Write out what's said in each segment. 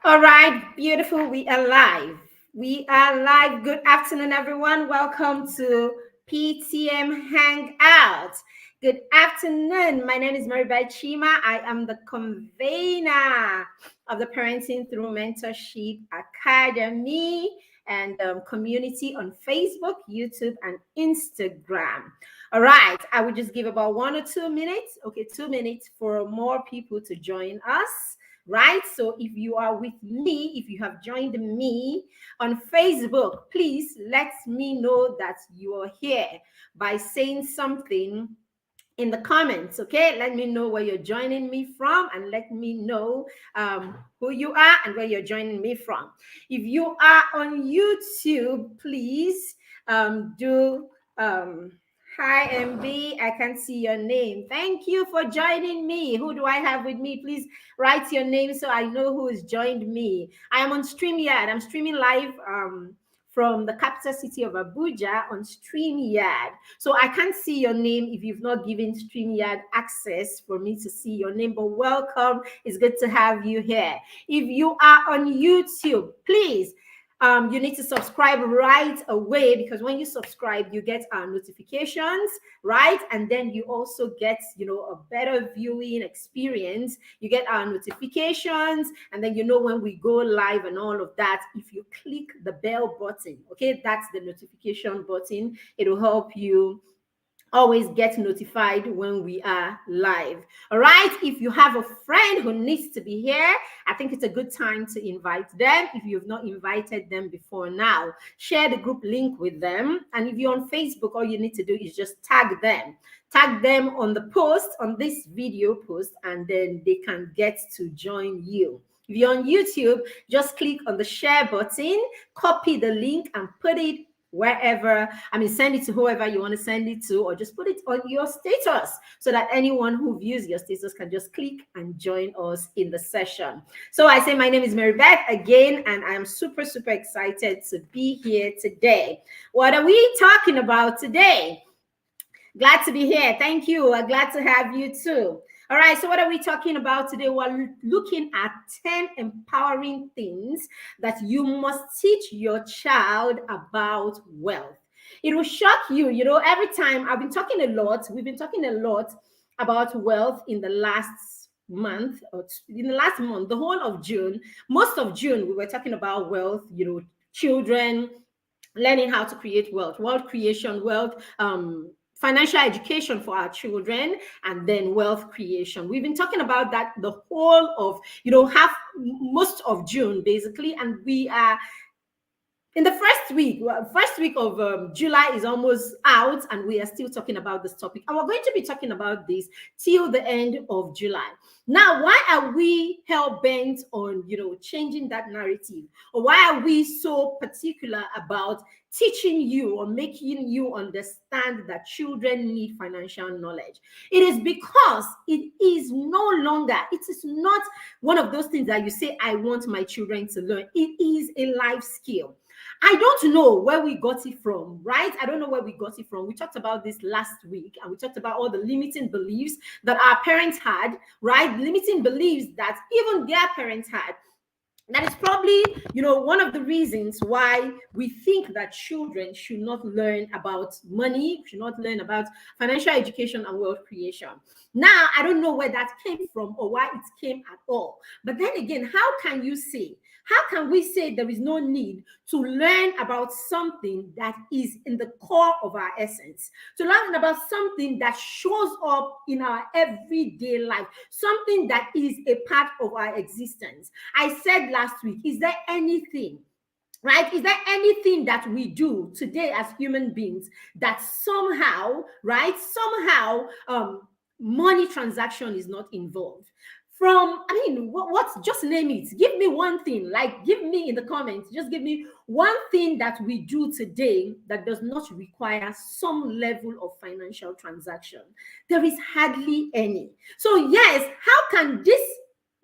All right, beautiful. We are live. We are live. Good afternoon, everyone. Welcome to PTM Hangout. Good afternoon. My name is Maribel Chima. I am the convener of the Parenting Through Mentorship Academy and community on Facebook, YouTube, and Instagram. All right, I will just give about 1 or 2 minutes. Okay, 2 minutes for more people to join us, right? So if you are with me, if you have joined me on Facebook, please let me know that you are here by saying something in the comments. Okay, let me know where you're joining me from, and let me know who you are and where you're joining me from. If you are on YouTube, please do hi MB, I can see your name. Thank you for joining me. Who do I have with me? Please write your name so I know who has joined me. I am on StreamYard. I'm streaming live from the capital city of Abuja on StreamYard. So I can't see your name if you've not given StreamYard access for me to see your name, but welcome. It's good to have you here. If you are on YouTube, please, you need to subscribe right away, because when you subscribe, you get our notifications, right? And then you also get, a better viewing experience. You get our notifications, and then when we go live and all of that. If you click the bell button, okay, that's the notification button. It will help you always get notified when we are live. All right, if you have a friend who needs to be here, I think it's a good time to invite them. If you've not invited them before now, share the group link with them. And if you're on Facebook, all you need to do is just tag them on the post, on this video post, and then they can get to join you. If you're on YouTube, just click on the share button, copy the link, and put it wherever. Send it to whoever you want to send it to, or just put it on your status so that anyone who views your status can just click and join us in the session. So I say, my name is Mary Beth again, and I am super, super excited to be here today. What are we talking about today? Glad to be here. Thank you. I'm glad to have you too. All right, so what are we talking about today? We're looking at 10 empowering things that you must teach your child about wealth. It will shock you. Every time we've been talking a lot about wealth in the last month, the whole of June. Most of June, we were talking about wealth, children learning how to create wealth creation, financial education for our children, and then wealth creation. We've been talking about that the whole of, most of June, basically, and we are in the first week of July is almost out, and we are still talking about this topic. And we're going to be talking about this till the end of July. Now, why are we hell-bent on, changing that narrative? Or why are we so particular about teaching you or making you understand that children need financial knowledge? It is because it is not one of those things that you say, I want my children to learn. It is a life skill. I don't know where we got it from, right? I don't know where we got it from. We talked about this last week, and we talked about all the limiting beliefs that our parents had, right? Limiting beliefs that even their parents had. That is probably, one of the reasons why we think that children should not learn about money, should not learn about financial education and wealth creation. Now, I don't know where that came from or why it came at all. But then again, how can we say there is no need to learn about something that is in the core of our essence, to learn about something that shows up in our everyday life, something that is a part of our existence? I said last week, is there anything, right? Is there anything that we do today as human beings that somehow, right, money transaction is not involved? Just name it. Give me one thing, give me in the comments, just give me one thing that we do today that does not require some level of financial transaction. There is hardly any. So yes, how can this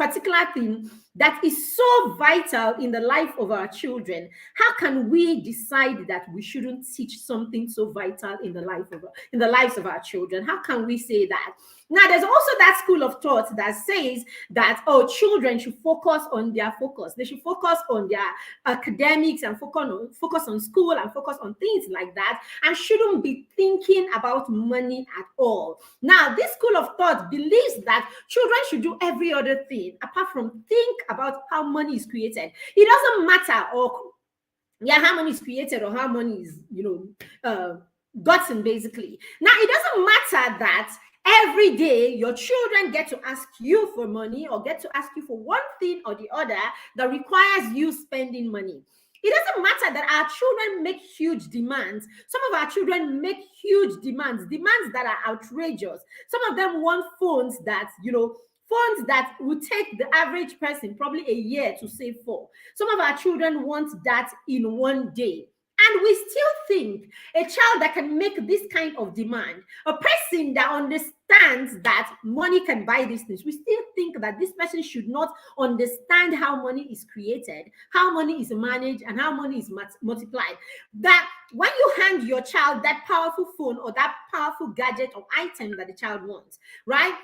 particular thing that is so vital in the life of our children, how can we decide that we shouldn't teach something so vital in the lives of our children? How can we say that? Now, there's also that school of thought that says that, oh, children should focus on their focus. They should focus on their academics and focus on school and focus on things like that, and shouldn't be thinking about money at all. Now, this school of thought believes that children should do every other thing apart from think about how money is created. It doesn't matter, how money is created or how money is, gotten, basically. Now, it doesn't matter that every day your children get to ask you for money or get to ask you for one thing or the other that requires you spending money. It doesn't matter that our children make huge demands. Some of our children make huge demands that are outrageous. Some of them want phones that would take the average person probably a year to save for. Some of our children want that in one day. And we still think a child that can make this kind of demand, a person that understands that money can buy these things, we still think that this person should not understand how money is created, how money is managed, and how money is multiplied. That when you hand your child that powerful phone or that powerful gadget or item that the child wants, right?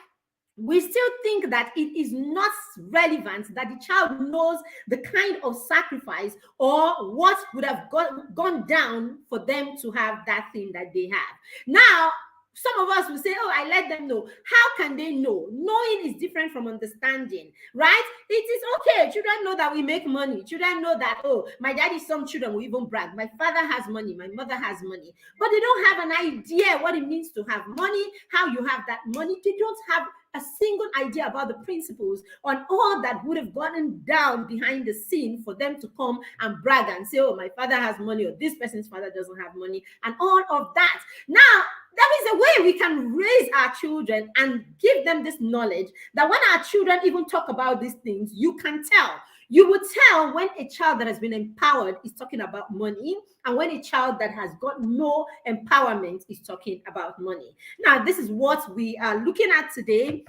We still think that it is not relevant that the child knows the kind of sacrifice or what would have gone down for them to have that thing that they have. Now, some of us will say, oh, I let them know. How can they know? Knowing is different from understanding, right? It is okay. Children know that we make money. Children know that, oh, my daddy, some children will even brag. My father has money. My mother has money. But they don't have an idea what it means to have money, how you have that money. They don't have a single idea about the principles on all that would have gotten down behind the scene for them to come and brag and say, oh, my father has money, or this person's father doesn't have money, and all of that. Now, there is a way we can raise our children and give them this knowledge that when our children even talk about these things, you can tell. You would tell when a child that has been empowered is talking about money, and when a child that has got no empowerment is talking about money. Now, this is what we are looking at today.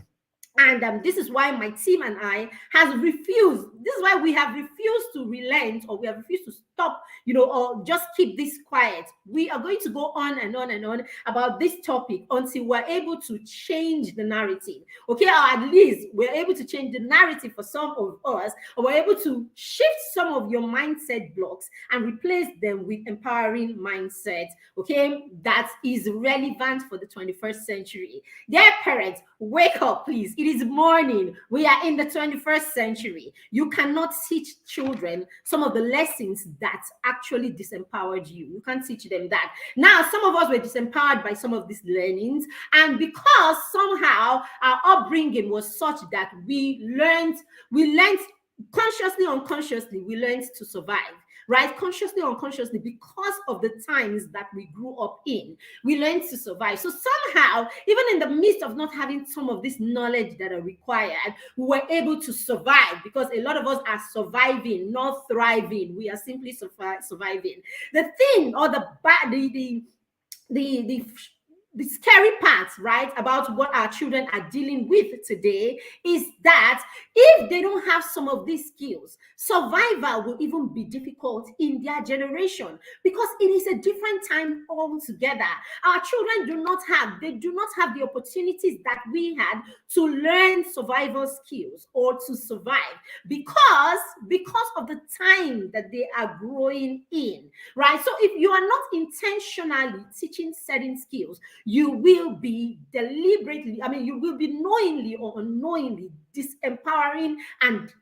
And this is why my team and I has refused. This is why we have refused to relent, or we have refused to stop, or just keep this quiet. We are going to go on and on and on about this topic until we're able to change the narrative. Okay, or at least we're able to change the narrative for some of us, or we're able to shift some of your mindset blocks and replace them with empowering mindset. Okay, that is relevant for the 21st century. Dear parents, wake up, please. It is morning. We are in the 21st century. You cannot teach children some of the lessons that actually disempowered you. You can't teach them that. Now, some of us were disempowered by some of these learnings, and because somehow our upbringing was such that we learned consciously, unconsciously, we learned to survive. Right? Consciously, unconsciously, because of the times that we grew up in, we learned to survive. So somehow, even in the midst of not having some of this knowledge that are required, we were able to survive, because a lot of us are surviving, not thriving. We are simply surviving. The thing, or the scary part, right, about what our children are dealing with today is that if they don't have some of these skills, survival will even be difficult in their generation, because it is a different time altogether. Our children do not have the opportunities that we had to learn survival skills or to survive, because of the time that they are growing in, right? So if you are not intentionally teaching certain skills, you will be you will be knowingly or unknowingly disempowering and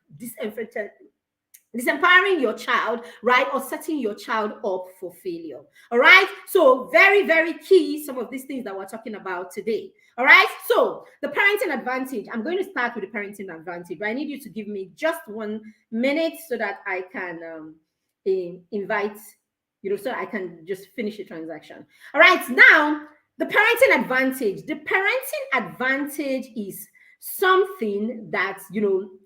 disempowering your child, right? Or setting your child up for failure. All right. So very, very key, some of these things that we're talking about today. All right. So the parenting advantage, I'm going to start with the parenting advantage, but I need you to give me just 1 minute so that I can invite, so I can just finish the transaction. All right. Now, the parenting advantage. The parenting advantage is something that,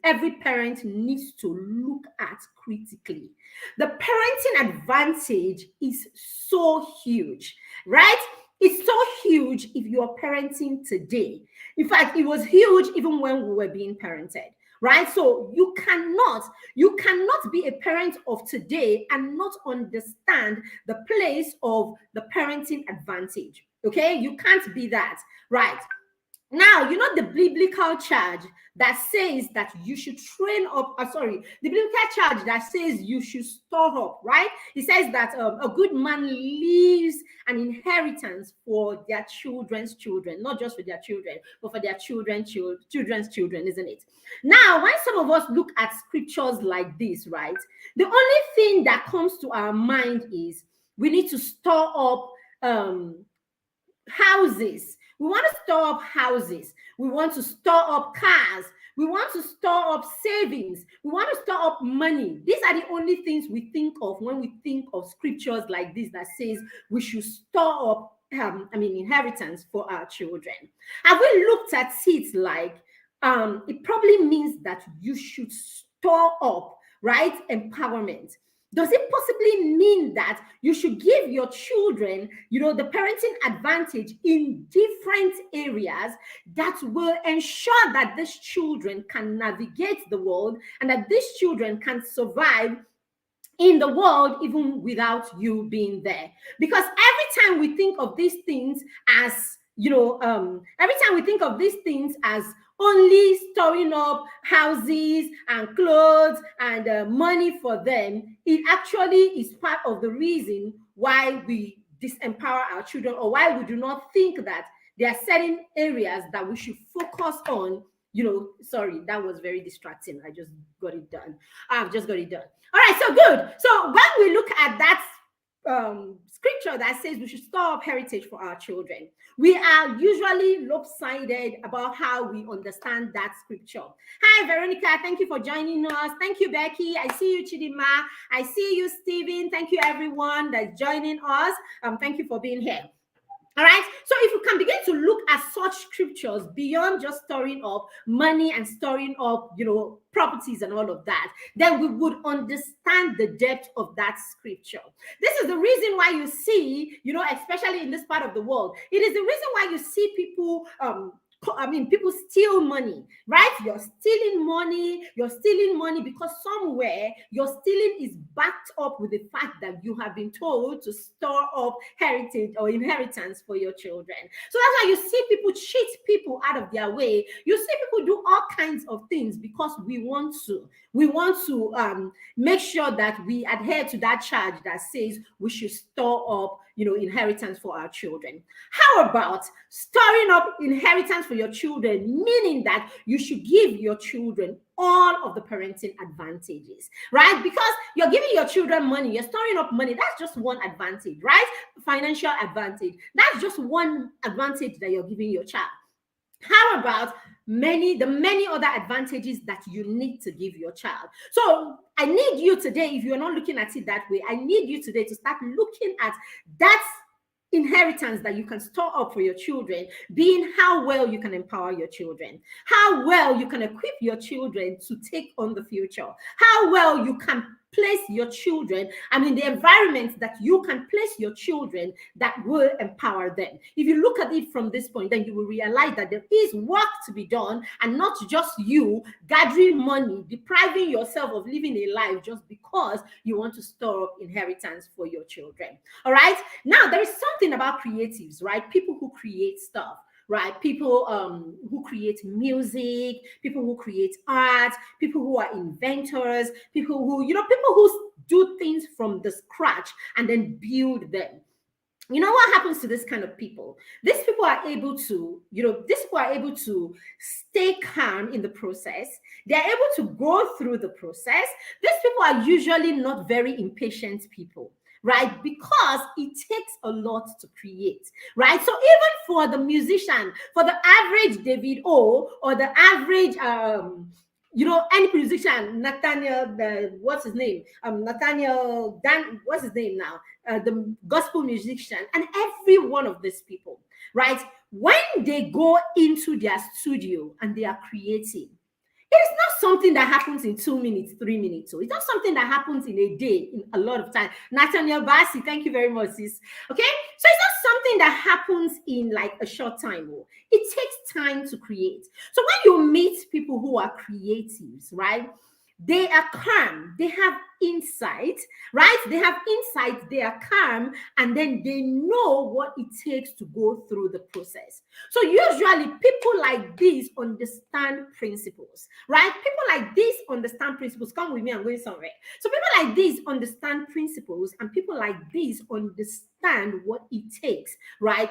every parent needs to look at critically. The parenting advantage is so huge, right? It's so huge if you are parenting today. In fact, it was huge even when we were being parented. Right? So you cannot be a parent of today and not understand the place of the parenting advantage. Okay? You can't be that. Right? Now, you know the biblical charge that says that you should train up, the biblical charge that says you should store up, right? It says that a good man leaves an inheritance for their children's children, not just for their children, but for their children's children, isn't it? Now, when some of us look at scriptures like this, right, the only thing that comes to our mind is we need to store up houses. We want to store up houses. We want to store up cars. We want to store up savings. We want to store up money. These are the only things we think of when we think of scriptures like this that says we should store up inheritance for our children. Have we looked at it like it probably means that you should store up, right, empowerment? Does it possibly mean that you should give your children, the parenting advantage in different areas that will ensure that these children can navigate the world and that these children can survive in the world even without you being there? Because every time we think of these things as only storing up houses and clothes and money for them, it actually is part of the reason why we disempower our children, or why we do not think that there are certain areas that we should focus on. Sorry, that was very distracting. I just got it done. I've just got it done. All right, so good. So when we look at that scripture that says we should store up heritage for our children, we are usually lopsided about how we understand that scripture. Hi, Veronica. Thank you for joining us. Thank you, Becky. I see you, Chidima. I see you, Stephen. Thank you, everyone that's joining us. Thank you for being here. All right. So if you can begin to look at such scriptures beyond just storing up money and storing up, properties and all of that, then we would understand the depth of that scripture. This is the reason why you see, especially in this part of the world, it is the reason why you see people people steal money, right? You're stealing money because somewhere your stealing is backed up with the fact that you have been told to store up heritage or inheritance for your children. So that's why you see people cheat people out of their way. You see people do all kinds of things because we want to make sure that we adhere to that charge that says we should store up inheritance for our children. How about storing up inheritance for your children, meaning that you should give your children all of the parenting advantages, right? Because you're giving your children money, you're storing up money. That's just one advantage, right? Financial advantage. That's just one advantage that you're giving your child. How about the many other advantages that you need to give your child? So I need you today, if you're not looking at it that way, I need you today to start looking at that inheritance that you can store up for your children, being how well you can empower your children, how well you can equip your children to take on the future, how well you can place your children, the environment that you can place your children that will empower them. If you look at it from this point, then you will realize that there is work to be done, and not just you gathering money, depriving yourself of living a life just because you want to store up inheritance for your children. All right. Now, there is something about creatives, right? People who create stuff, right? People who create music, people who create art, people who are inventors, people who do things from the scratch and then build them. You know what happens to this kind of people? These people are able to, stay calm in the process. They're able to go through the process. These people are usually not very impatient people, right? Because it takes a lot to create, right? So even for the musician, for the average David O, or the average any musician, Nathaniel, what's his name? Nathaniel Dan, what's his name now? The gospel musician, and every one of these people, right? When they go into their studio and they are creating, it is not something that happens in 2 minutes, 3 minutes. So it's not something that happens in a day, in a lot of time. Nathaniel Bassi, thank you very much, sis. Okay? So it's not something that happens in like a short time. It takes time to create. So when you meet people who are creatives, right? they are calm, they have insight, right? They have insight, they are calm, and then they know what it takes to go through the process. So usually people like this understand principles, right? People like this understand principles. Come with me, I'm going somewhere. So people like this understand principles, and people like this understand what it takes, right,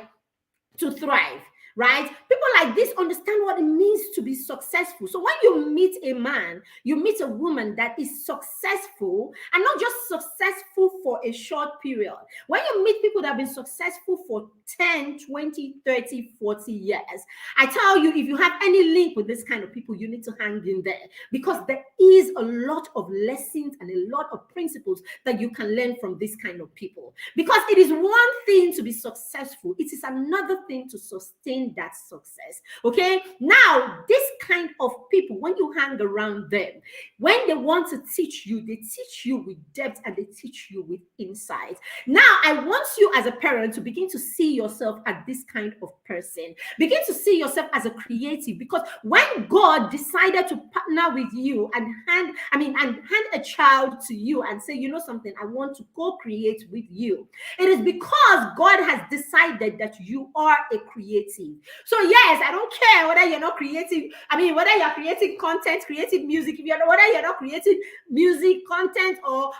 to thrive, right? People like this understand what it means to be successful. So when you meet a man, you meet a woman that is successful, and not just successful for a short period. When you meet people that have been successful for 10, 20, 30, 40 years, I tell you, if you have any link with this kind of people, you need to hang in there, because there is a lot of lessons and a lot of principles that you can learn from this kind of people. Because it is one thing to be successful, it is another thing to sustain that success. Okay, now this kind of people, when you hang around them, when they want to teach you, they teach you with depth and they teach you with insight. Now I want you as a parent to begin to see yourself as this kind of person. Begin to see yourself as a creative, because when God decided to partner with you and hand a child to you and say, you know something, I want to co-create with you, it is because God has decided that you are a creative. So yes, I don't care whether you're not creative. Whether you're creating content, creative music, whether you're not creating music, content, or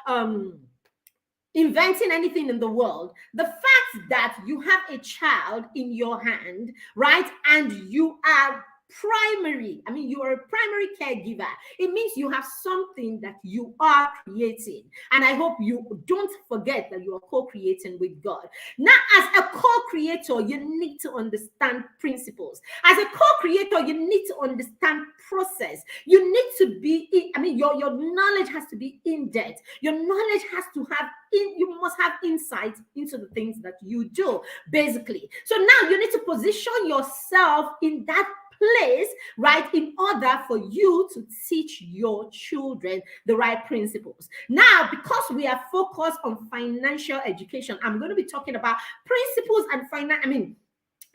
inventing anything in the world. The fact that you have a child in your hand, right, and you are you are a primary caregiver, it means you have something that you are creating. And I hope you don't forget that you are co-creating with God. Now, as a co-creator, you need to understand principles. As a co-creator, you need to understand process. You need to be your knowledge has to be in depth. Your knowledge has to have you must have insight into the things that you do, basically. So now you need to position yourself in that place, right, in order for you to teach your children the right principles. Now, because we are focused on financial education, I'm going to be talking about principles and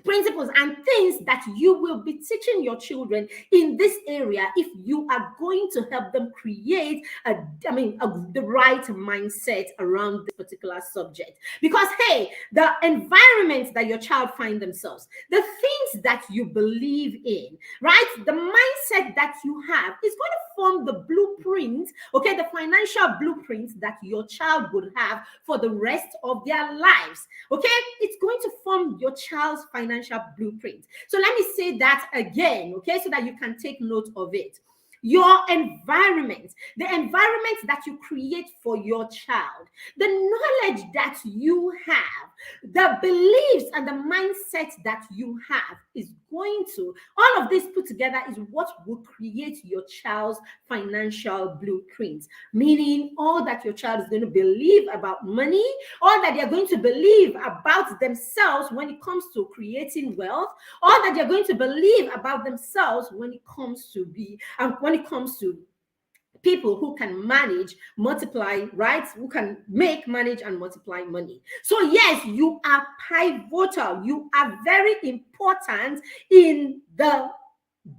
principles and things that you will be teaching your children in this area if you are going to help them create the right mindset around this particular subject. Because hey, the environment that your child finds themselves, the things that you believe in, right, the mindset that you have is going to form the blueprint, okay, the financial blueprint that your child would have for the rest of their lives. Okay, it's going to form your child's financial blueprint. So let me say that again, okay, so that you can take note of it. Your environment, the environment that you create for your child, the knowledge that you have, the beliefs and the mindset that you have is going to, all of this put together is what will create your child's financial blueprint. Meaning all that your child is going to believe about money, all that they're going to believe about themselves when it comes to creating wealth, all that they're going to believe about themselves when it comes to people who can manage, multiply, right? Who can make, manage, and multiply money. So yes, you are pivotal. You are very important in the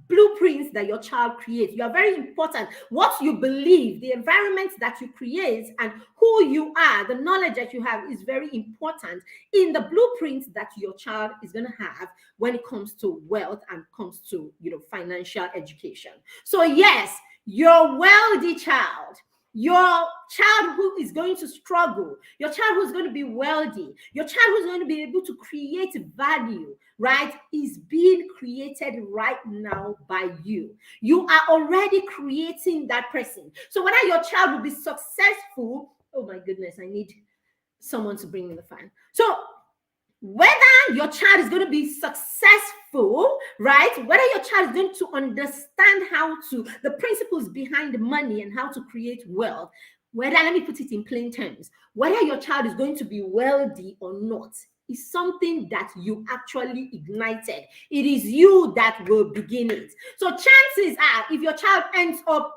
blueprints that your child creates. You are very important. What you believe, the environment that you create, and who you are, the knowledge that you have is very important in the blueprints that your child is going to have when it comes to wealth and comes to financial education. So yes, your wealthy child, your child who is going to struggle, your child who's going to be wealthy, your child who's going to be able to create value, right, is being created right now by you. You are already creating that person. So whether your child will be successful, oh my goodness, I need someone to bring in the fan. So whether your child is going to be successful, right? Whether your child is going to understand the principles behind money and how to create wealth, let me put it in plain terms, whether your child is going to be wealthy or not is something that you actually ignited. It is you that will begin it. So chances are, if your child ends up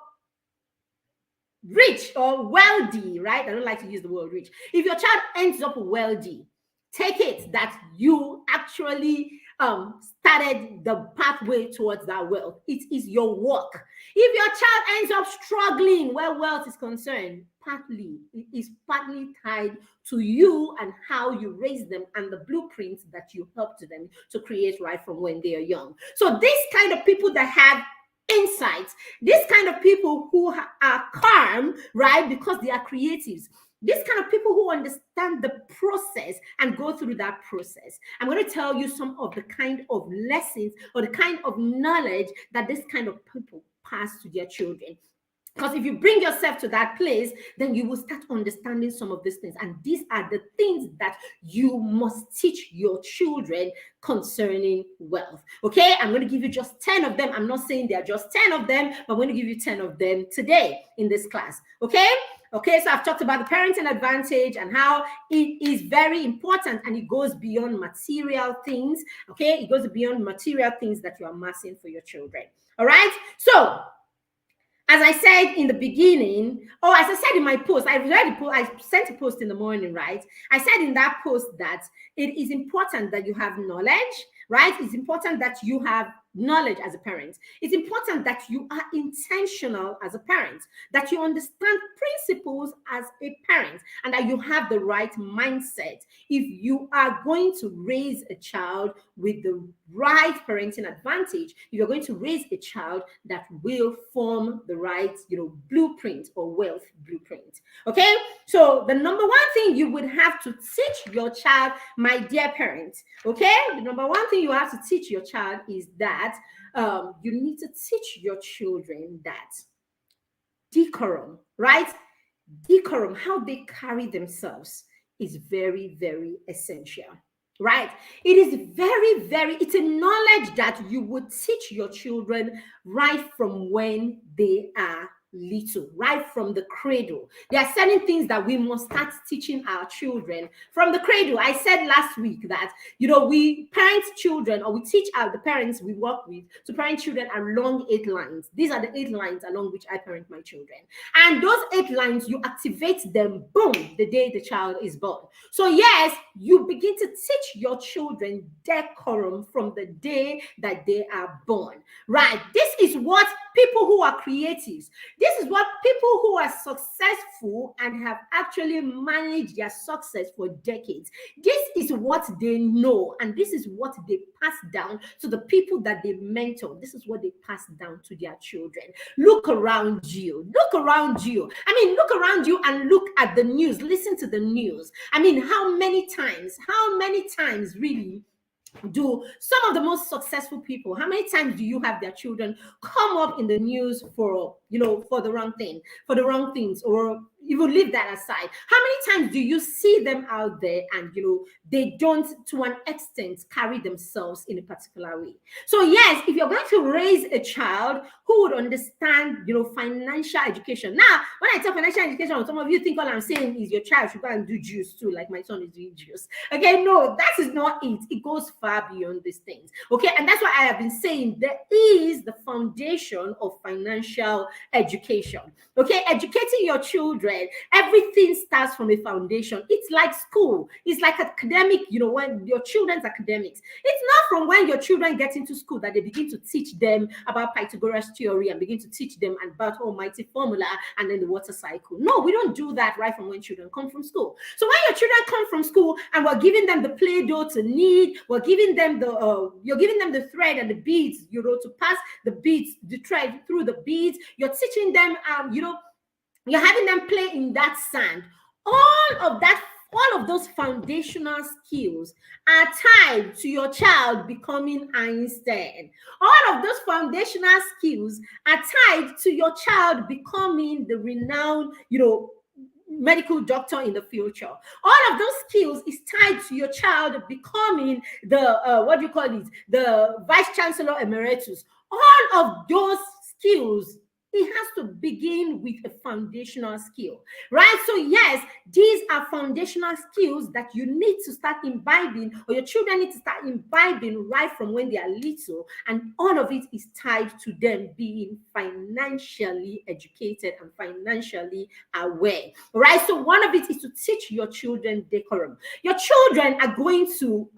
rich or wealthy, right? I don't like to use the word rich. If your child ends up wealthy, take it that you actually started the pathway towards that wealth. It is your work. If your child ends up struggling where wealth is concerned, it is partly tied to you and how you raise them and the blueprints that you helped them to create right from when they are young. So this kind of people that have insights, this kind of people who are calm, right, because they are creatives, this kind of people who understand the process and go through that process. I'm going to tell you some of the kind of lessons or the kind of knowledge that this kind of people pass to their children. Because if you bring yourself to that place, then you will start understanding some of these things. And these are the things that you must teach your children concerning wealth. Okay, I'm going to give you just 10 of them. I'm not saying there are just 10 of them, but I'm going to give you 10 of them today in this class. Okay, so I've talked about the parenting advantage and how it is very important and it goes beyond material things. Okay, it goes beyond material things that you are amassing for your children. All right, so as I said in the beginning, as I said in my post, I sent a post in the morning, right? I said in that post that it is important that you have knowledge, right? It's important that you have knowledge as a parent. It's important that you are intentional as a parent, that you understand principles as a parent, and that you have the right mindset. If you are going to raise a child with the right parenting advantage, you're going to raise a child that will form the right, blueprint or wealth blueprint. Okay, so the number one thing you would have to teach your child, my dear parents, okay, the number one thing you have to teach your child is that you need to teach your children that decorum, right? Decorum, how they carry themselves, is very, very essential, right? It is very, very, it's a knowledge that you would teach your children right from when they are little, right from the cradle. There are certain things that we must start teaching our children from the cradle. I said last week that, we parent children, or we teach the parents we work with to parent children along 8 lines. These are the 8 lines along which I parent my children. And those 8 lines, you activate them, boom, the day the child is born. So yes, you begin to teach your children decorum from the day that they are born, right? This is what people who are creatives, this is what people who are successful and have actually managed their success for decades, this is what they know, and this is what they pass down to the people that they mentor. This is what they pass down to their children. Look around you. Look around you. I mean, look around you and look at the news. Listen to the news. I mean, how many times really do some of the most successful people, how many times do you have their children come up in the news for the wrong things, or even leave that aside? How many times do you see them out there and they don't to an extent carry themselves in a particular way? So yes, if you're going to raise a child who would understand financial education. Now, when I talk financial education, some of you think all I'm saying is your child should go and do juice too, like my son is doing juice. Okay, no, that is not it. It goes far beyond these things. Okay, and that's why I have been saying there is the foundation of financial education. Okay, educating your children, everything starts from a foundation. It's like school. It's like academic, when your children's academics. It's not from when your children get into school that they begin to teach them about Pythagoras theory and begin to teach them about almighty formula and then the water cycle. No, we don't do that right from when children come from school. So when your children come from school and we're giving them the Play-Doh to knead, we're giving them you're giving them the thread and the beads, to pass the beads, the thread through the beads. You're teaching them, you're having them play in that sand. All of those foundational skills are tied to your child becoming Einstein. All of those foundational skills are tied to your child becoming the renowned, medical doctor in the future. All of those skills is tied to your child becoming the the vice chancellor emeritus. All of those skills it has to begin with a foundational skill, right? So yes, these are foundational skills that you need to start imbibing, or your children need to start imbibing right from when they are little, and all of it is tied to them being financially educated and financially aware, right? So one of it is to teach your children decorum. Your children are going to,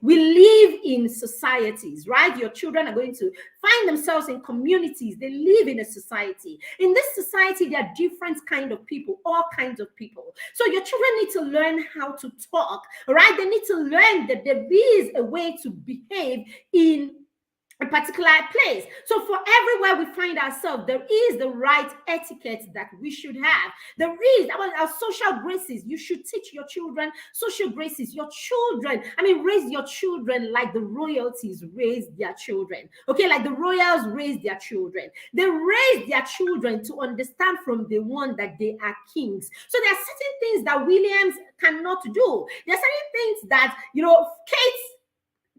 we live in societies, right? Your children are going to find themselves in communities. They live in a society. In this society, there are different kind of people, all kinds of people. So your children need to learn how to talk, right? They need to learn that there is a way to behave in a particular place. So for everywhere we find ourselves, there is the right etiquette that we should have. There is our social graces. You should teach your children social graces. Your children, raise your children like the royalties raise their children. Okay, like the royals raise their children. They raise their children to understand from the one that they are kings. So there are certain things that Williams cannot do. There are certain things that, Kate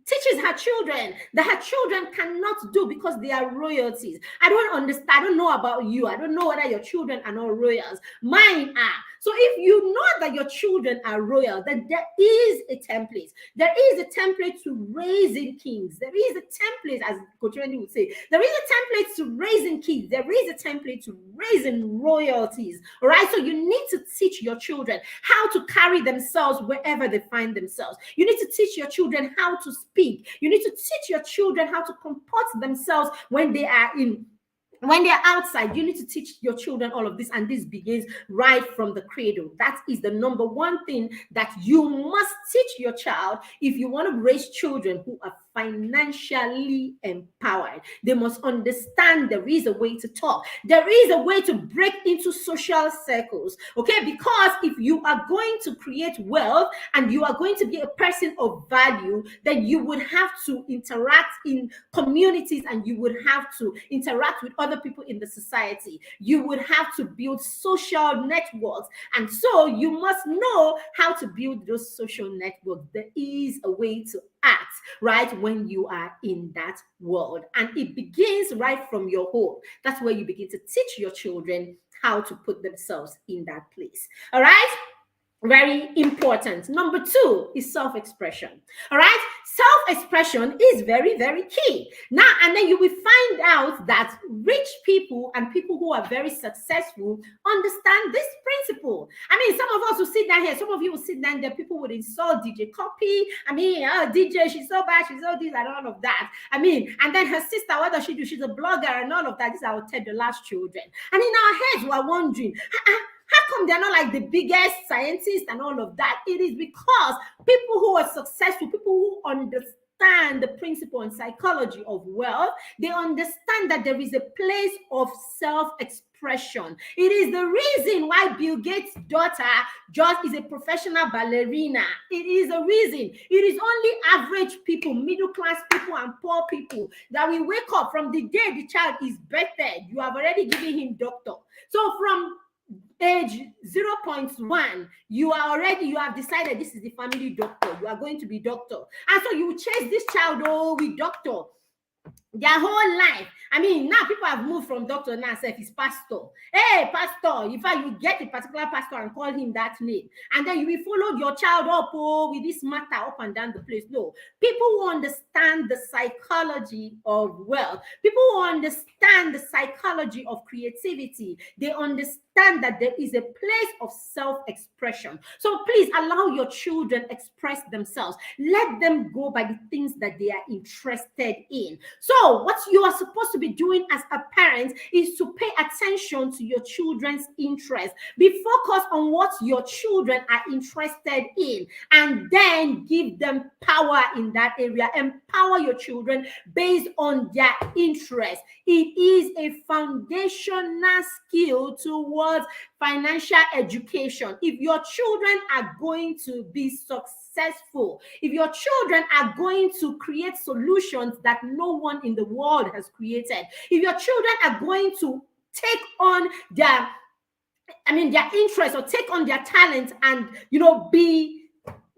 teaches her children that her children cannot do because they are royalties. I don't understand. I don't know about you. I don't know whether your children are not royals. Mine are. So if you know that your children are royal, then there is a template. There is a template to raising kings. There is a template, as Coach Randy would say, there is a template to raising kids. There is a template to raising royalties. All right. So you need to teach your children how to carry themselves wherever they find themselves. You need to teach your children how to speak. You need to teach your children how to comport themselves when they are outside. You need to teach your children all of this, and this begins right from the cradle. That is the number one thing that you must teach your child if you want to raise children who are financially empowered. They must understand there is a way to talk. There is a way to break into social circles, okay? Because if you are going to create wealth and you are going to be a person of value, then you would have to interact in communities, and you would have to interact with other people in the society. You would have to build social networks, and so you must know how to build those social networks. There is a way to act right when you are in that world, and it begins right from your home. That's where you begin to teach your children how to put themselves in that place. All right, very important. Number 2 is self-expression. All right, self-expression is very, very key. Now, and then you will find out that rich people and people who are very successful understand this principle. Some of us will sit down here, some of you will sit down there, people would insult DJ Copy. DJ, she's so bad, she's so this and all of that. And then her sister, what does she do? She's a blogger and all of that. These are our Ted the Last children. And in our heads, we're wondering, how come they're not like the biggest scientists and all of that? It is because people who are successful, people who understand the principle and psychology of wealth, they understand that there is a place of self-expression. It is the reason why Bill Gates' daughter just is a professional ballerina. It is a reason. It is only average people, middle class people and poor people that will wake up from the day the child is birthed. You have already given him doctor. So from age 0.1, you have decided this is the family doctor. You are going to be doctor. And so you chase this child with doctor their whole life. Now people have moved from doctor now, say he's pastor. Hey, pastor. In fact, you get a particular pastor and call him that name. And then you will follow your child up with this matter up and down the place. No. People who understand the psychology of wealth, people who understand the psychology of creativity, they understand that there is a place of self-expression. So please allow your children express themselves. Let them go by the things that they are interested in. So what you are supposed to be doing as a parent is to pay attention to your children's interests. Be focused on what your children are interested in, and then give them power in that area. Empower your children based on their interests. It is a foundational skill towards financial education. If your children are going to be successful, if your children are going to create solutions that no one in the world has created, if your children are going to take on their interest or take on their talent and be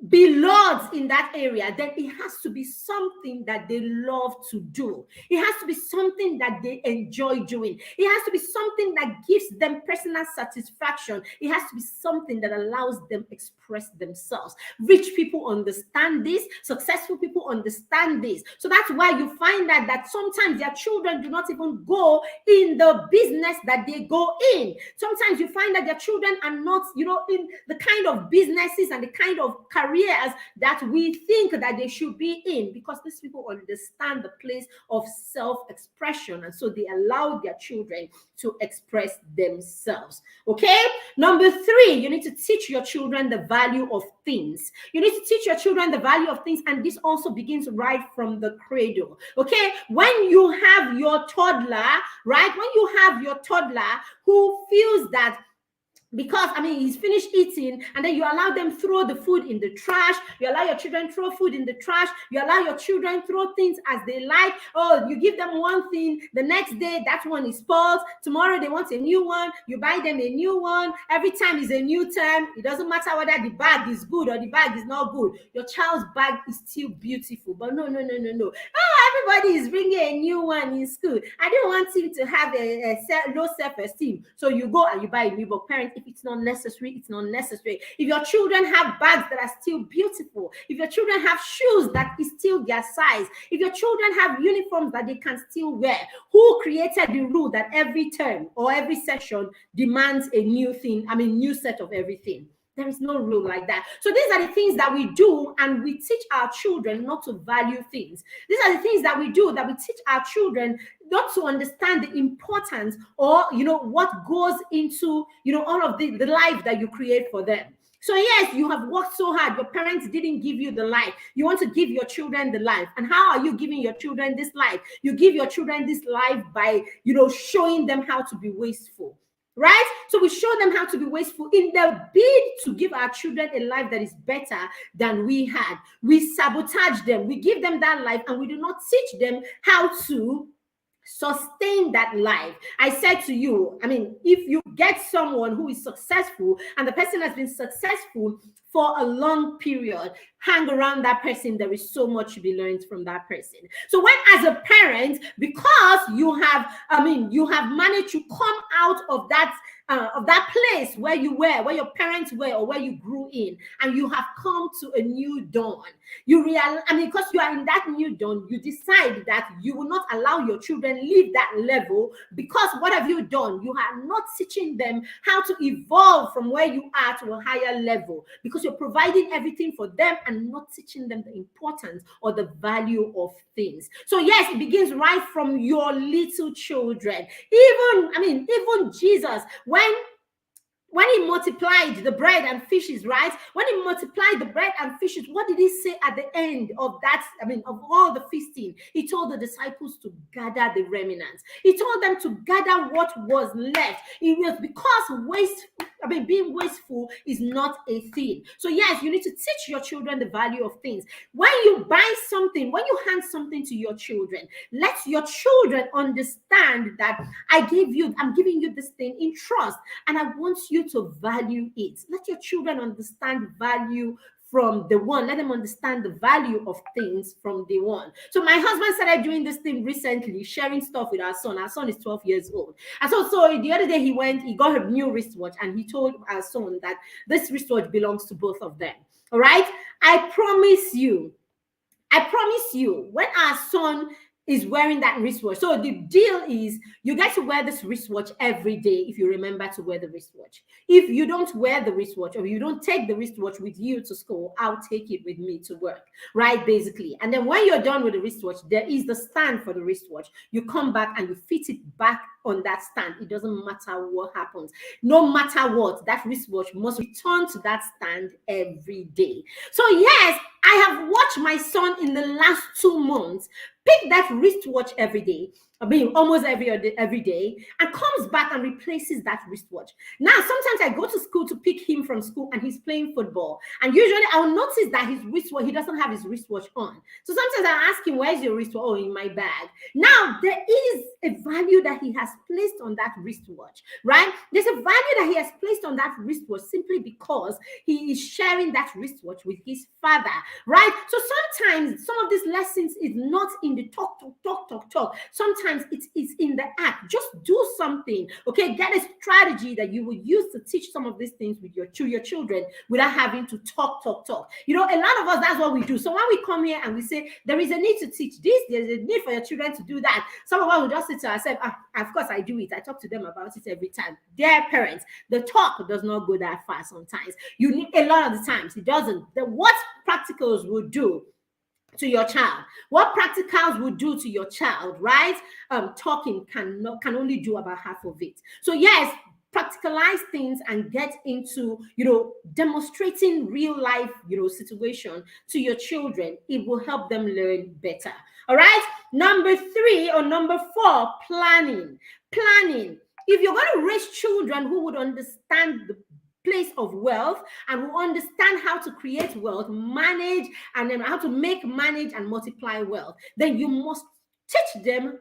be lords in that area, then it has to be something that they love to do. It has to be something that they enjoy doing. It has to be something that gives them personal satisfaction. It has to be something that allows them express themselves. Rich people understand this. Successful people understand this. So that's why you find that sometimes their children do not even go in the business that they go in. Sometimes you find that their children are not, in the kind of businesses and the kind of careers that we think that they should be in, because these people understand the place of self-expression, and so they allow their children to express themselves. Okay, number 3, you need to teach your children the value of things. You need to teach your children the value of things, and this also begins right from the cradle. Okay, when you have your toddler, right, when you have your toddler who feels that, because he's finished eating, and then you allow them throw the food in the trash, you allow your children throw food in the trash, you allow your children throw things as they like. Oh, you give them one thing, the next day that one is spoiled, tomorrow they want a new one, you buy them a new one, every time is a new term. It doesn't matter whether the bag is good or the bag is not good, your child's bag is still beautiful. But no. Oh, everybody is bringing a new one in school. I don't want him to have a low self-esteem, so you go and you buy a new book. Parents, if it's not necessary, it's not necessary. If your children have bags that are still beautiful, if your children have shoes that is still their size, if your children have uniforms that they can still wear, who created the rule that every term or every session demands a new thing, new set of everything? There is no rule like that. So these are the things that we do, and we teach our children not to value things. These are the things that we do, that we teach our children not to understand the importance, or what goes into all of the life that you create for them. So yes, you have worked so hard. Your parents didn't give you the life. You want to give your children the life. And how are you giving your children this life? You give your children this life by showing them how to be wasteful. Right? So we show them how to be wasteful in the bid to give our children a life that is better than we had. We sabotage them. We give them that life, and we do not teach them how to sustain that life. I said to you, if you get someone who is successful and the person has been successful for a long period, hang around that person. There is so much to be learned from that person. So when, as a parent, because you have managed to come out of that place where you were, where your parents were, or where you grew in, and you have come to a new dawn, you realize, because you are in that new dawn, you decide that you will not allow your children leave that level, because what have you done? You are not teaching them how to evolve from where you are to a higher level, because you're providing everything for them and not teaching them the importance or the value of things. So yes, it begins right from your little children. Even Jesus, when he multiplied the bread and fishes, right? When he multiplied the bread and fishes, what did he say at the end of that? Of all the feasting, he told the disciples to gather the remnants. He told them to gather what was left. It was because being wasteful is not a thing. So yes, you need to teach your children the value of things. When you buy something, when you hand something to your children, let your children understand that I'm giving you this thing in trust, and I want you to value it. Let your children understand value from the one. Let them understand the value of things from the one. So my husband started doing this thing recently, sharing stuff with our son. Our son is 12 years old. And so the other day he got a new wristwatch, and he told our son that this wristwatch belongs to both of them. All right? I promise you, when our son is wearing that wristwatch. So the deal is, you get to wear this wristwatch every day if you remember to wear the wristwatch. If you don't wear the wristwatch, or you don't take the wristwatch with you to school, I'll take it with me to work, right? Basically. And then when you're done with the wristwatch, there is the stand for the wristwatch. You come back and you fit it back on that stand. It doesn't matter what happens. No matter what, that wristwatch must return to that stand every day. So yes, I have watched my son in the last 2 months pick that wristwatch every day, almost every day, and comes back and replaces that wristwatch. Now, sometimes I go to school to pick him from school and he's playing football. And usually I'll notice that his wristwatch, he doesn't have his wristwatch on. So sometimes I ask him, where's your wristwatch? Oh, in my bag. Now, there is a value that he has placed on that wristwatch, right? There's a value that he has placed on that wristwatch simply because he is sharing that wristwatch with his father, right? So sometimes some of these lessons is not in the talk. Sometimes it is in the act. Just do something, okay? Get a strategy that you will use to teach some of these things with your children without having to talk. You know, a lot of us, that's what we do. So when we come here and we say there is a need to teach this, there's a need for your children to do that, some of us will just say to ourselves, of course I do it. I talk to them about it every time. Dear parents, the talk does not go that far sometimes. You need a lot of the times. It doesn't. What practicals will do to your child, what practicals would do to your child, right? Talking can only do about half of it. So yes, practicalize things and get into, demonstrating real life, situation to your children. It will help them learn better. All right. Number 4, planning. If you're going to raise children who would understand the place of wealth and who understand how to create wealth, manage, and then how to manage and multiply wealth, then you must teach them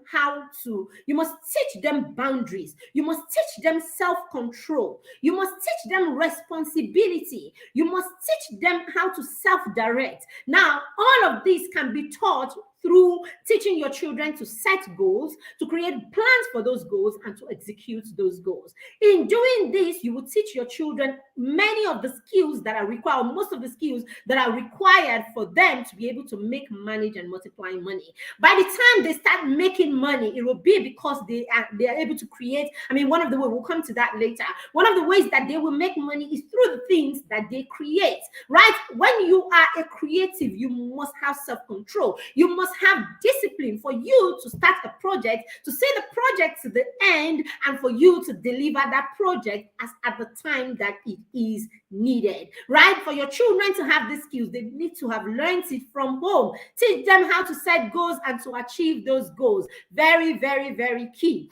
you must teach them boundaries. You must teach them self-control. You must teach them responsibility. You must teach them how to self-direct. Now, all of these can be taught through teaching your children to set goals, to create plans for those goals, and to execute those goals. In doing this, you will teach your children many of the skills that are required, most of the skills that are required for them to be able to manage, and multiply money. By the time they start making money, it will be because they are able to create. One of the ways, we'll come to that later. One of the ways that they will make money is through the things that they create, right? When you are a creative, you must have self-control. You must have discipline for you to start a project, to see the project to the end, and for you to deliver that project at the time that it is needed, right? For your children to have these skills, they need to have learned it from home. Teach them how to set goals and to achieve those goals. Very, very, very key.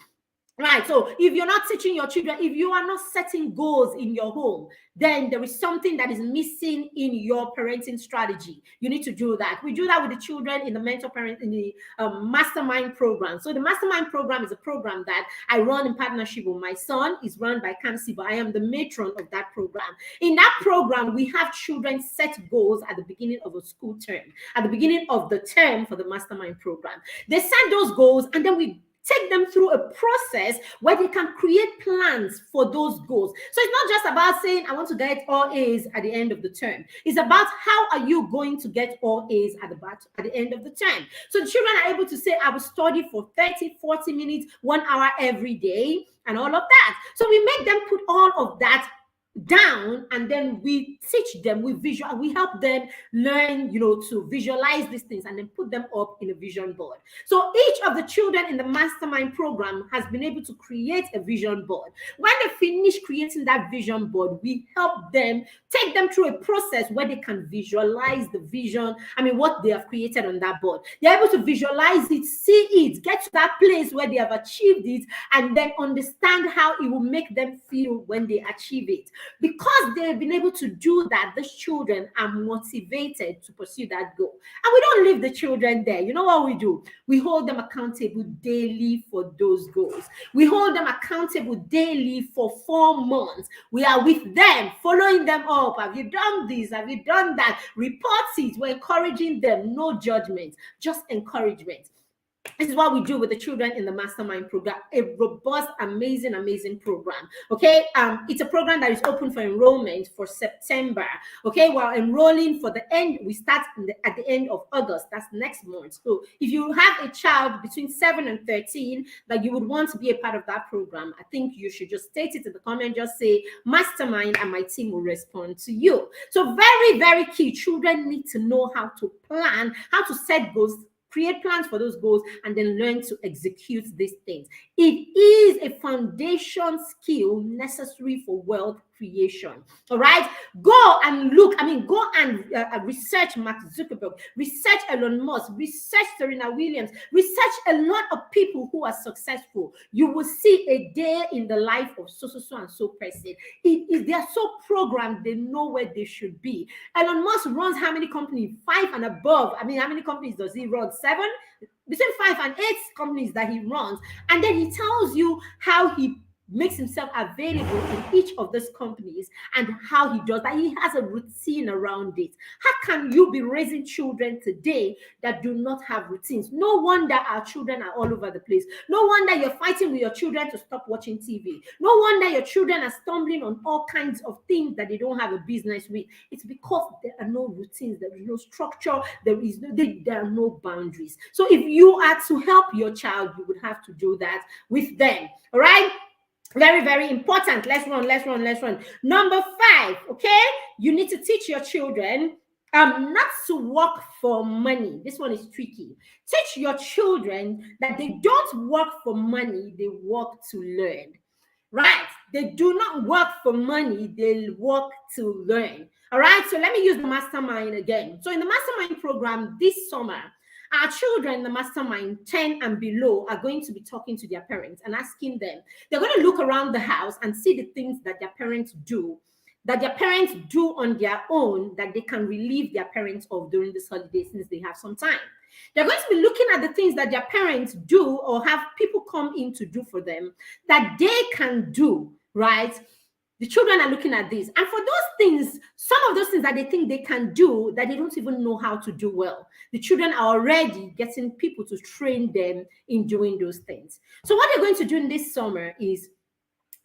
Right. So if you're not teaching your children, if you are not setting goals in your home, then there is something that is missing in your parenting strategy. You need to do that. We do that with the children in the mentor parent, in the mastermind program. So the mastermind program is a program that I run in partnership with my son. It's run by Kamsi, but I am the matron of that program. In that program, we have children set goals at the beginning of a school term, at the beginning of the term for the mastermind program. They set those goals, and then we take them through a process where they can create plans for those goals. So it's not just about saying, I want to get all A's at the end of the term. It's about how are you going to get all A's at the end of the term. So the children are able to say, I will study for 30, 40 minutes, 1 hour every day, and all of that. So we make them put all of that down, and then we teach them, we help them learn, to visualize these things and then put them up in a vision board. So each of the children in the mastermind program has been able to create a vision board. When they finish creating that vision board, we help them, take them through a process where they can visualize the vision, what they have created on that board. They're able to visualize it, see it, get to that place where they have achieved it, and then understand how it will make them feel when they achieve it. Because they've been able to do that, these children are motivated to pursue that goal. And we don't leave the children there. You know what we do? We hold them accountable daily for those goals. We hold them accountable daily for 4 months. We are with them, following them up. Have you done this? Have you done that? Report it. We're encouraging them. No judgment, just encouragement. This is what we do with the children in the mastermind program. A robust, amazing program. Okay, it's a program that is open for enrollment for September. Okay, we're enrolling for the end. We start at the end of August. That's next month. So if you have a child between 7 and 13 that you would want to be a part of that program, I think you should just state it in the comment. Just say mastermind, and my team will respond to you. So very, very key. Children need to know how to plan, how to set goals, create plans for those goals, and then learn to execute these things. It is a foundation skill necessary for wealth creation. All right, go and look. Go and research Mark Zuckerberg, research Elon Musk, research Serena Williams, research a lot of people who are successful. You will see a day in the life of so and so person. They are so programmed, they know where they should be. Elon Musk runs how many companies? 5 and above. How many companies does he run? 7? Between 5 and 8 companies that he runs. And then he tells you how he makes himself available in each of those companies and how he does that. He has a routine around it. How can you be raising children today that do not have routines? No wonder our children are all over the place. No wonder you're fighting with your children to stop watching TV. No wonder your children are stumbling on all kinds of things that they don't have a business with. It's because there are no routines, there is no structure, there are no boundaries. So if you are to help your child, you would have to do that with them. All right? Very, very important. Let's run. Number 5, okay? You need to teach your children not to work for money. This one is tricky. Teach your children that they don't work for money, they work to learn. Right? They do not work for money, they work to learn. All right? So let me use the mastermind again. So in the mastermind program this summer, our children in the mastermind 10 and below are going to be talking to their parents and asking them. They're going to look around the house and see the things that their parents do on their own that they can relieve their parents of during this holiday since they have some time. They're going to be looking at the things that their parents do or have people come in to do for them that they can do, right? The children are looking at this. And for those things, some of those things that they think they can do that they don't even know how to do well, the children are already getting people to train them in doing those things. So what they're going to do in this summer is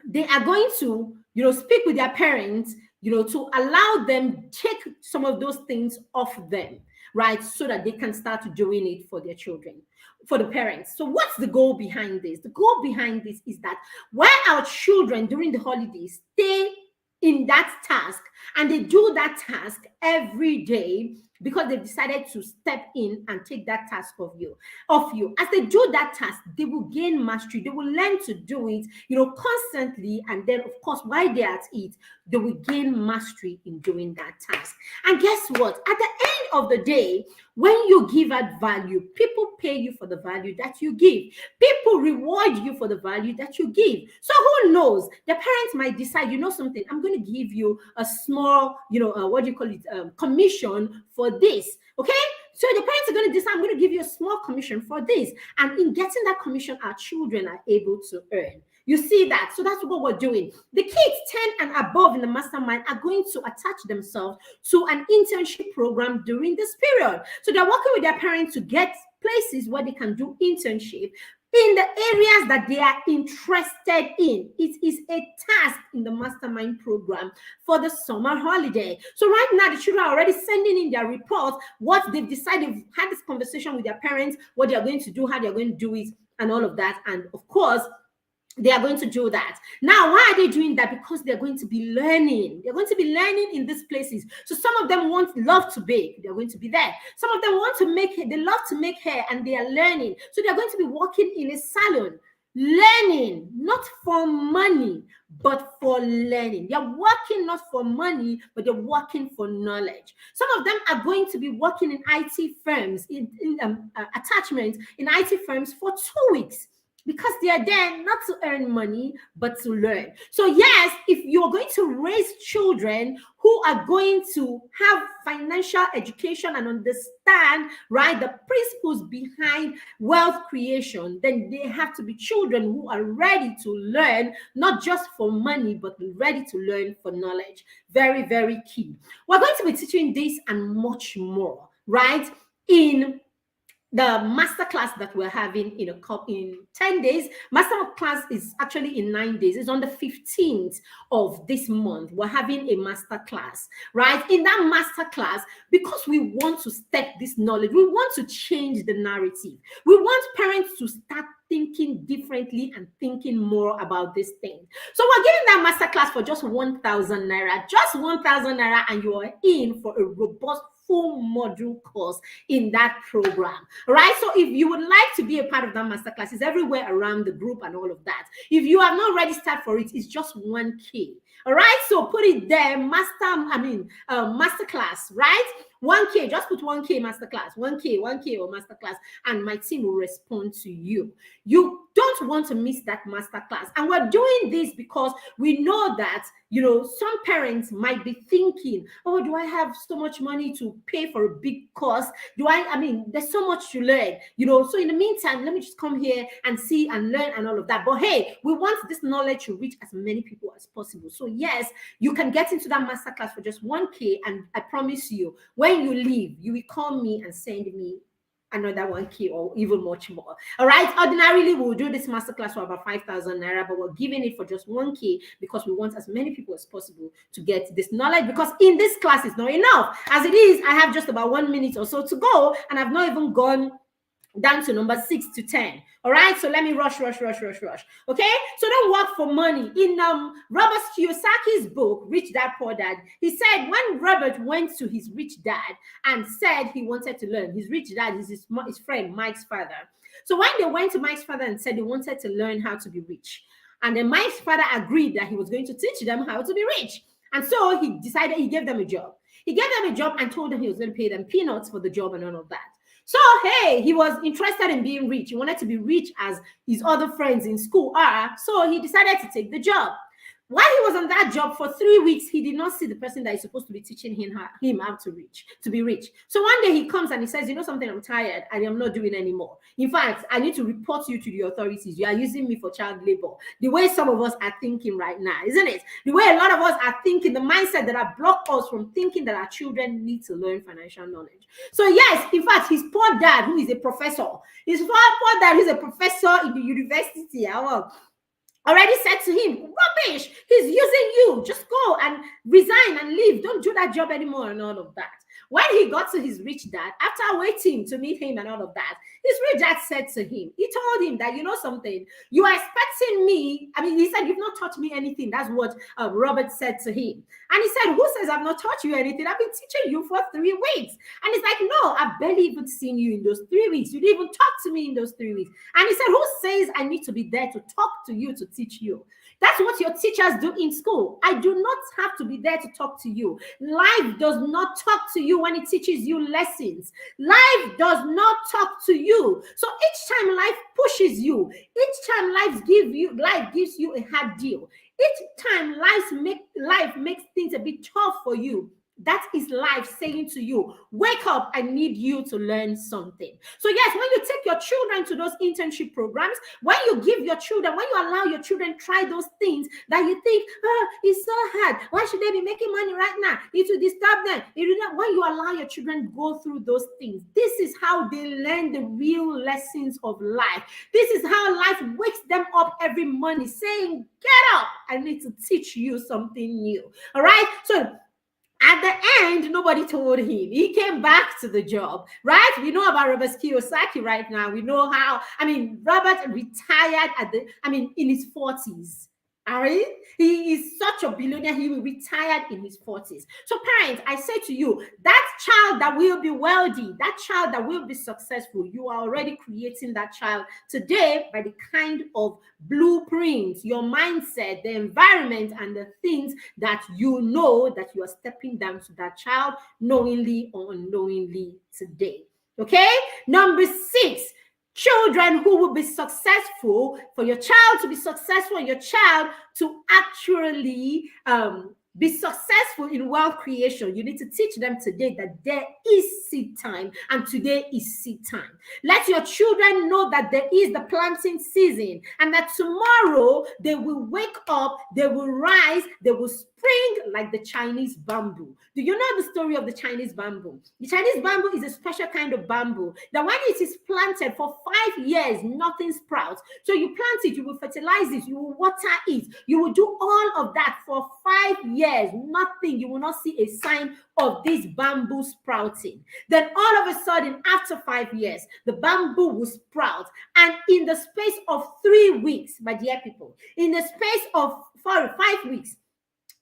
they are going to, speak with their parents, to allow them take some of those things off them, right? So that they can start doing it for their children, for the parents. So what's the goal behind this? The goal behind this is that while our children during the holidays stay in that task and they do that task every day because they've decided to step in and take that task off you. As they do that task, they will gain mastery. They will learn to do it, constantly. And then, of course, while they're at it, they will gain mastery in doing that task. And guess what? At the end of the day, when you give out value, people pay you for the value that you give. People reward you for the value that you give. So who knows? The parents might decide, something, I'm going to give you a small, commission for this. Okay? So the parents are going to decide, I'm going to give you a small commission for this. And in getting that commission, our children are able to earn. You see that? So that's what we're doing. The kids 10 and above in the mastermind are going to attach themselves to an internship program during this period. So they're working with their parents to get places where they can do internship in the areas that they are interested in. It is a task in the mastermind program for the summer holiday. So right now, the children are already sending in their reports, what they've decided, had this conversation with their parents, what they're going to do, how they're going to do it, and all of that. And of course, they are going to do that. Now, why are they doing that? Because they're going to be learning. They're going to be learning in these places. So some of them love to bake. They're going to be there. Some of them they love to make hair, and they are learning. So they're going to be working in a salon, learning, not for money, but for learning. They're working not for money, but they're working for knowledge. Some of them are going to be working in IT firms, attachments in IT firms for 2 weeks. Because they are there not to earn money, but to learn. So yes, if you're going to raise children who are going to have financial education and understand, right, the principles behind wealth creation, then they have to be children who are ready to learn, not just for money, but ready to learn for knowledge. Very, very key. We're going to be teaching this and much more, right, in the masterclass that we're having in 10 days. Masterclass is actually in 9 days. It's on the 15th of this month. We're having a masterclass, right? In that masterclass, because we want to step this knowledge, we want to change the narrative. We want parents to start thinking differently and thinking more about this thing. So we're giving that masterclass for just 1,000 naira, just 1,000 naira, and you are in for a robust full module course in that program. All right. So if you would like to be a part of that masterclass, it's everywhere around the group and all of that. If you have not registered for it, it's just 1K. All right. So put it there, masterclass, right? 1K, just put 1K masterclass, 1K or masterclass, and my team will respond to you. You don't want to miss that masterclass. And we're doing this because we know that, some parents might be thinking, oh, do I have so much money to pay for a big course? There's so much to learn, so in the meantime, let me just come here and see and learn and all of that. But hey, we want this knowledge to reach as many people as possible. So yes, you can get into that masterclass for just 1K. And I promise you, when you leave, you will call me and send me another 1K or even much more. All right. Ordinarily, we'll do this masterclass for about 5,000 naira, but we're giving it for just 1K because we want as many people as possible to get this knowledge. Because in this class, it's not enough. As it is, I have just about 1 minute or so to go, and I've not even gone down to number 6 to 10. All right, so let me rush. Okay, so don't work for money. In Robert Kiyosaki's book, Rich Dad Poor Dad, he said when Robert went to his rich dad and said he wanted to learn, his rich dad is his friend Mike's father. So when they went to Mike's father and said they wanted to learn how to be rich, and then Mike's father agreed that he was going to teach them how to be rich, and so he decided he gave them a job. He gave them a job and told them he was going to pay them peanuts for the job and all of that. So, hey, he was interested in being rich. He wanted to be rich as his other friends in school are. So he decided to take the job. While he was on that job for 3 weeks, he did not see the person that is supposed to be teaching him how to be rich. So one day he comes and he says, you know something, I'm tired. I am not doing anymore. In fact, I need to report you to the authorities. You are using me for child labor. The way some of us are thinking right now, isn't it? The way a lot of us are thinking, the mindset that have blocked us from thinking that our children need to learn financial knowledge. So yes, in fact, his poor dad, who is a professor, in the university, already said to him, rubbish, he's using you. Just go and resign and leave. Don't do that job anymore and all of that. When he got to his rich dad, after waiting to meet him and all of that, his rich dad said to him, he told him that, you know something, you are expecting me. He said, you've not taught me anything. That's what Robert said to him. And he said, who says I've not taught you anything? I've been teaching you for 3 weeks. And he's like, no, I've barely even seen you in those 3 weeks. You didn't even talk to me in those 3 weeks. And he said, who says I need to be there to talk to you, to teach you? That's what your teachers do in school. I do not have to be there to talk to you. Life does not talk to you when it teaches you lessons. Life does not talk to you. So each time life pushes you, each time life gives you a hard deal, each time life makes things a bit tough for you, that is life saying to you, wake up, I need you to learn something. So yes, when you take your children to those internship programs, when you allow your children try those things that you think, it's so hard, why should they be making money right now? It will disturb them. When you allow your children go through those things, this is how they learn the real lessons of life. This is how life wakes them up every morning saying, get up, I need to teach you something new. All right, so at the end, nobody told him. He came back to the job, right? We know about Robert Kiyosaki right now. We know how, Robert retired in his 40s. All right? He is such a billionaire. He will retire in his 40s. So parents, I say to you, that child that will be wealthy, that child that will be successful, you are already creating that child today by the kind of blueprints, your mindset, the environment, and the things that you know that you are stepping down to that child knowingly or unknowingly today. Okay? Number 6. Children who will be successful, for your child to be successful, and your child to actually be successful in wealth creation, you need to teach them today that there is seed time, and today is seed time. Let your children know that there is the planting season, and that tomorrow they will wake up, they will rise, they will spring like the Chinese bamboo. Do you know the story of the Chinese bamboo? The Chinese bamboo is a special kind of bamboo that when it is planted for 5 years, nothing sprouts. So you plant it, you will fertilize it, you will water it, you will do all of that for 5 years, nothing. You will not see a sign of this bamboo sprouting. Then all of a sudden, after 5 years, the bamboo will sprout. And in the space of 3 weeks, my dear people, in the space of 5 weeks,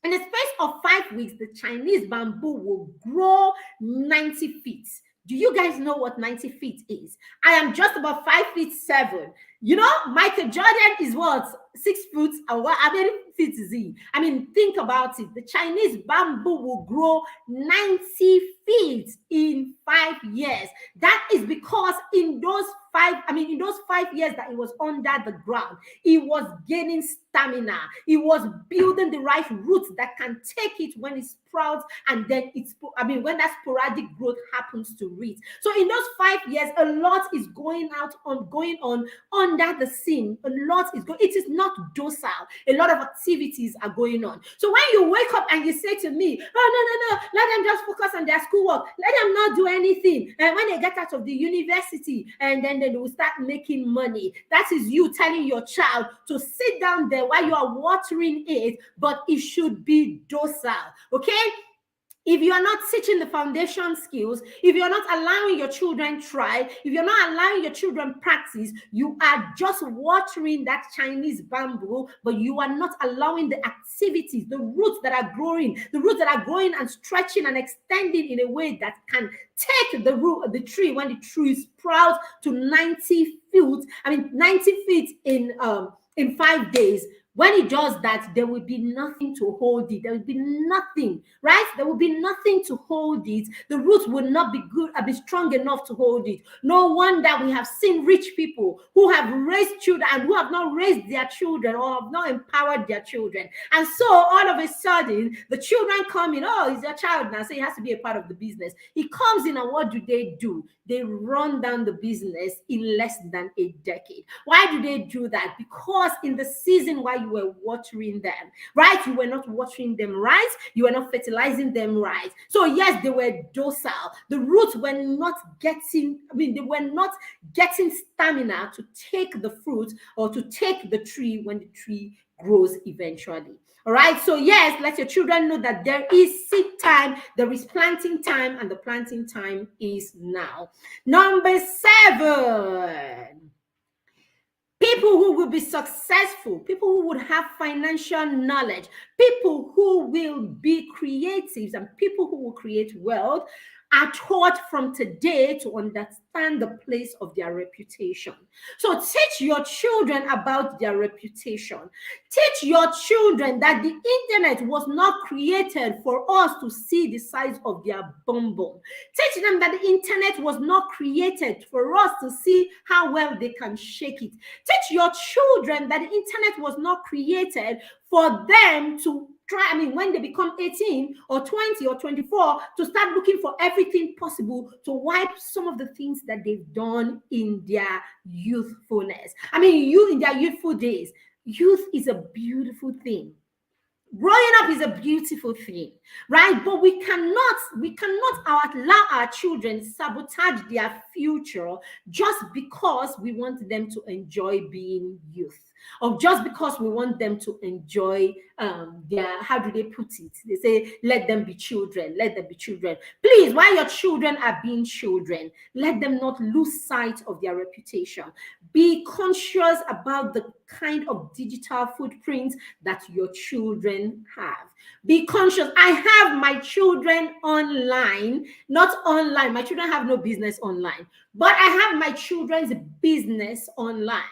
In the space of 5 weeks, the Chinese bamboo will grow 90 feet. Do you guys know what 90 feet is? I am just about 5'7". You know, Michael Jordan is what? 6 foot. How many feet is he? I mean, think about it. The Chinese bamboo will grow 90 feet in 5 years. That is because in those 5 years that it was under the ground, it was gaining stamina. It was building the right roots that can take it when it sprouts, and then when that sporadic growth happens to reach. So in those 5 years, a lot is going on under the scene. A lot is going. It is not docile. A lot of activities are going on. So when you wake up and you say to me, "Oh no, let them just focus on their schoolwork. Let them not do anything," and when they get out of the university, and then they will start making money. That is you telling your child to sit down there while you are watering it, but it should be docile. Okay? If you are not teaching the foundation skills, if you're not allowing your children try, if you're not allowing your children practice, you are just watering that Chinese bamboo, but you are not allowing the activities, the roots that are growing and stretching and extending in a way that can take the root of the tree when the tree sprouts to 90 feet in 5 days. When it does that, there will be nothing to hold it. There will be nothing, right? There will be nothing to hold it. The roots will not be good and be strong enough to hold it. No wonder we have seen rich people who have raised children and who have not raised their children or have not empowered their children. And so all of a sudden, the children come in, "Oh, he's your child now, so he has to be a part of the business." He comes in, and what do? They run down the business in less than a decade. Why do they do that? Because in the season while you were watering them, right? You were not watering them right. You were not fertilizing them right. So yes, they were docile. The roots were not getting, they were not getting stamina to take the fruit or to take the tree when the tree grows eventually. All right. So yes, let your children know that there is seed time, there is planting time, and the planting time is now. Number 7. People who will be successful, people who would have financial knowledge, people who will be creatives, and people who will create wealth are taught from today to understand the place of their reputation. So teach your children about their reputation. Teach your children that the internet was not created for us to see the size of their bum bum. Teach them that the internet was not created for us to see how well they can shake it. Teach your children that the internet was not created for them to try, when they become 18 or 20 or 24, to start looking for everything possible to wipe some of the things that they've done in their youthfulness. In their youthful days. Youth is a beautiful thing. Growing up is a beautiful thing, right? But we cannot allow our children sabotage their future just because we want them to enjoy being youth, or just because we want them to enjoy their, how do they put it? They say, let them be children, let them be children. Please, while your children are being children, let them not lose sight of their reputation. Be conscious about the kind of digital footprint that your children have. Be conscious. I have my children online, not online. My children have no business online, but I have my children's business online.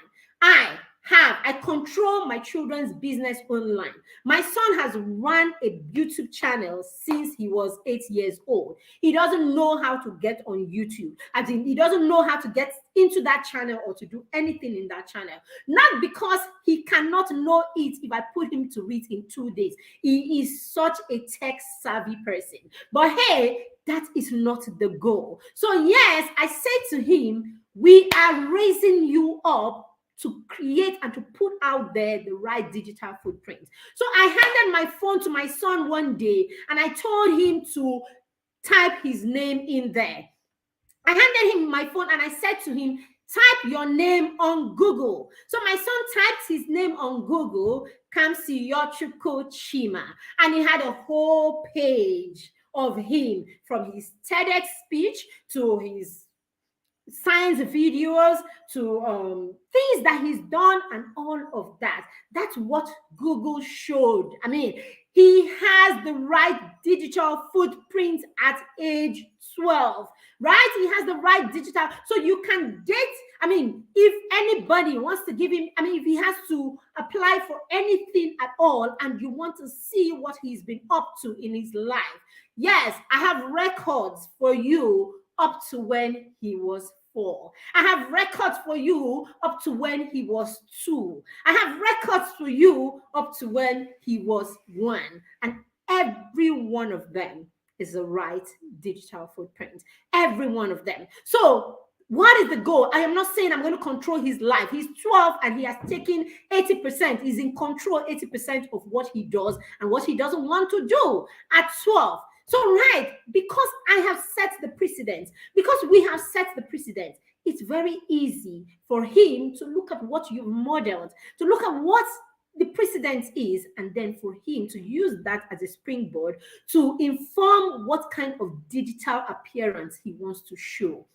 I control my children's business online. My son has run a YouTube channel since he was 8 years old. He doesn't know how to get on YouTube. He doesn't know how to get into that channel or to do anything in that channel. Not because he cannot know it if I put him to it in 2 days. He is such a tech-savvy person. But hey, that is not the goal. So yes, I say to him, we are raising you up to create and to put out there the right digital footprint. So I handed my phone to my son one day and I told him to type his name in there. I handed him my phone and I said to him, type your name on Google. So my son typed his name on Google, Kamsi Yochuko Chima, and he had a whole page of him, from his TEDx speech to his science videos to things that he's done and all of that. That's what Google showed. He has the right digital footprint at age 12, right? He has the right digital. So you can date. If anybody wants to give him, if he has to apply for anything at all and you want to see what he's been up to in his life, yes, I have records for you up to when he was 4. I have records for you up to when he was 2. I have records for you up to when he was 1. And every one of them is the right digital footprint. Every one of them. So what is the goal? I am not saying I'm going to control his life. He's 12 and he has taken 80%. He's in control 80% of what he does and what he doesn't want to do at 12. So, right, because I have set the precedent, because we have set the precedent, it's very easy for him to look at what you've modeled, to look at what the precedent is, and then for him to use that as a springboard to inform what kind of digital appearance he wants to show,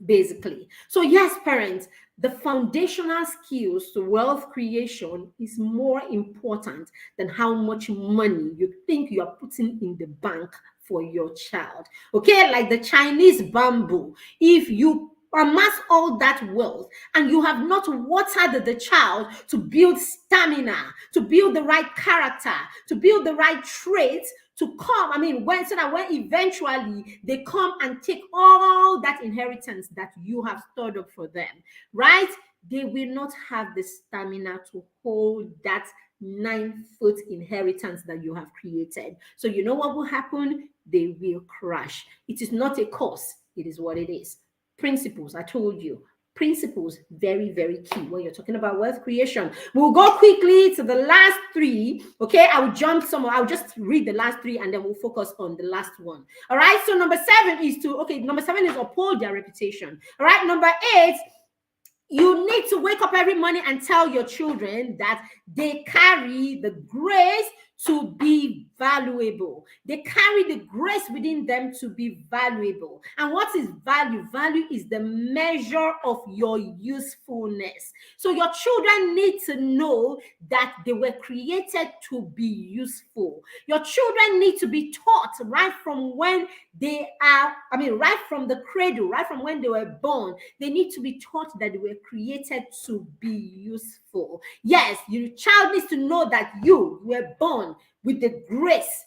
basically. So yes, parents, the foundational skills to wealth creation is more important than how much money you think you are putting in the bank for your child. Okay, like the Chinese bamboo. If you amass all that wealth and you have not watered the child to build stamina, to build the right character, to build the right traits, to come, so that when eventually they come and take all that inheritance that you have stored up for them, right? They will not have the stamina to hold that 9-foot inheritance that you have created. So you know what will happen? They will crash. It is not a course. It is what it is. Principles, I told you. Principles, very, very key when you're talking about wealth creation. We'll go quickly to the last 3. Okay, I'll just read the last 3 and then we'll focus on the last one. All right, so number 7 is uphold their reputation. All right, number 8, you need to wake up every morning and tell your children that they carry the grace to be valuable. They carry the grace within them to be valuable. And what is value? Value is the measure of your usefulness. So your children need to know that they were created to be useful. Your children need to be taught right from when they are, right from the cradle, right from when they were born. They need to be taught that they were created to be useful. Yes, your child needs to know that you were born with the grace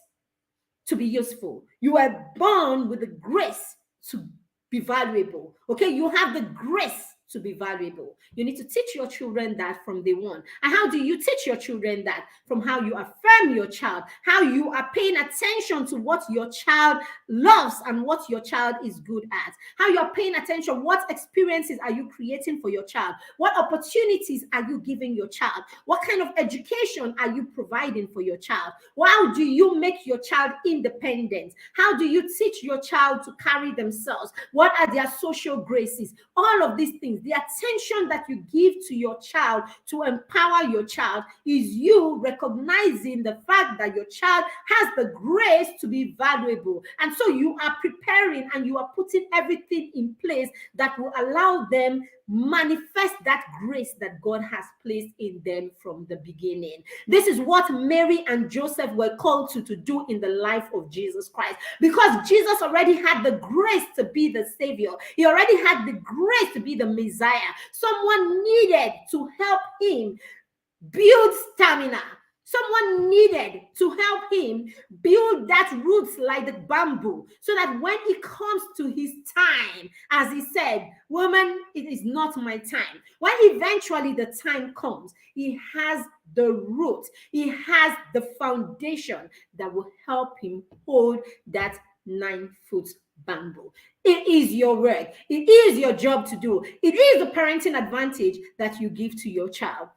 to be useful. You were born with the grace to be valuable. Okay, you have the grace to be valuable. You need to teach your children that from day one. And how do you teach your children that? From how you affirm your child, how you are paying attention to what your child loves and what your child is good at, how you are paying attention, what experiences are you creating for your child, what opportunities are you giving your child, what kind of education are you providing for your child, how do you make your child independent, how do you teach your child to carry themselves, what are their social graces, all of these things. The attention that you give to your child to empower your child is you recognizing the fact that your child has the grace to be valuable. And so you are preparing and you are putting everything in place that will allow them manifest that grace that God has placed in them from the beginning. This is what Mary and Joseph were called to do in the life of Jesus Christ, because Jesus already had the grace to be the Savior. He already had the grace to be the Messiah. Someone needed to help him build stamina. Someone needed to help him build that roots like the bamboo, so that when it comes to his time, as he said, woman, it is not my time. When eventually the time comes, he has the root, he has the foundation that will help him hold that 9-foot bamboo. It is your work. It is your job to do. It is the parenting advantage that you give to your child.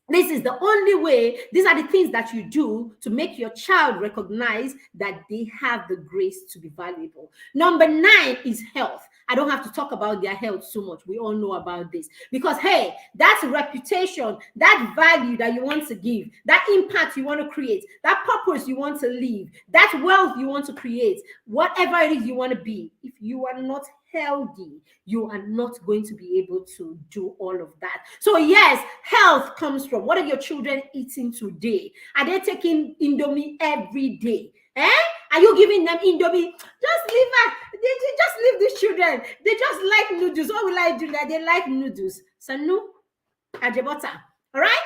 This is the only way. These are the things that you do to make your child recognize that they have the grace to be valuable. Number 9 is health. I don't have to talk about their health so much. We all know about this, because hey, that's reputation, that value that you want to give, that impact you want to create, that purpose you want to live, that wealth you want to create, whatever it is you want to be. If you are not healthy, you are not going to be able to do all of that. So yes, health comes from, what are your children eating today? Are they taking Indomie every day? Are you giving them Indomie? Just leave her. Just leave these children. They just like noodles. What will I do? That they like noodles. Sanu, ajebota. All right?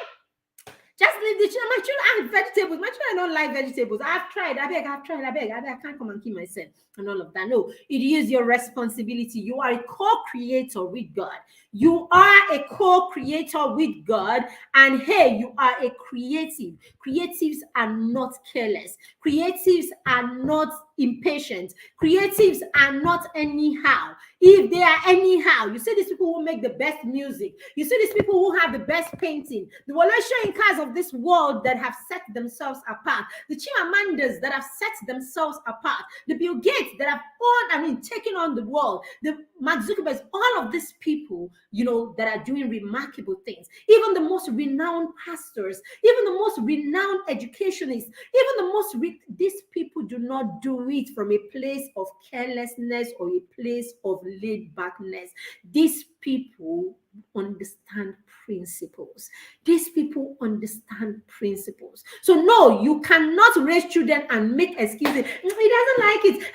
Just leave the children. My children are vegetables. My children don't like vegetables. I've tried. I can't come and keep myself and all of that. No, it is your responsibility. You are a co-creator with God. You are a co-creator with God. And hey, you are a creative. Creatives are not careless. Creatives are not impatient. Creatives are not anyhow. If they are anyhow, you see these people who make the best music. You see these people who have the best painting. The Wallace cars of this world that have set themselves apart. The Chimamandas that have set themselves apart. The Bill Gates that have taken on the world. The Mark Zuckerberg, all of these people, that are doing remarkable things. Even the most renowned pastors, even the most renowned educationists, these people do not do it from a place of carelessness or a place of laid backness. These people understand principles. These people understand principles. So no, you cannot raise children and make excuses. He doesn't like it.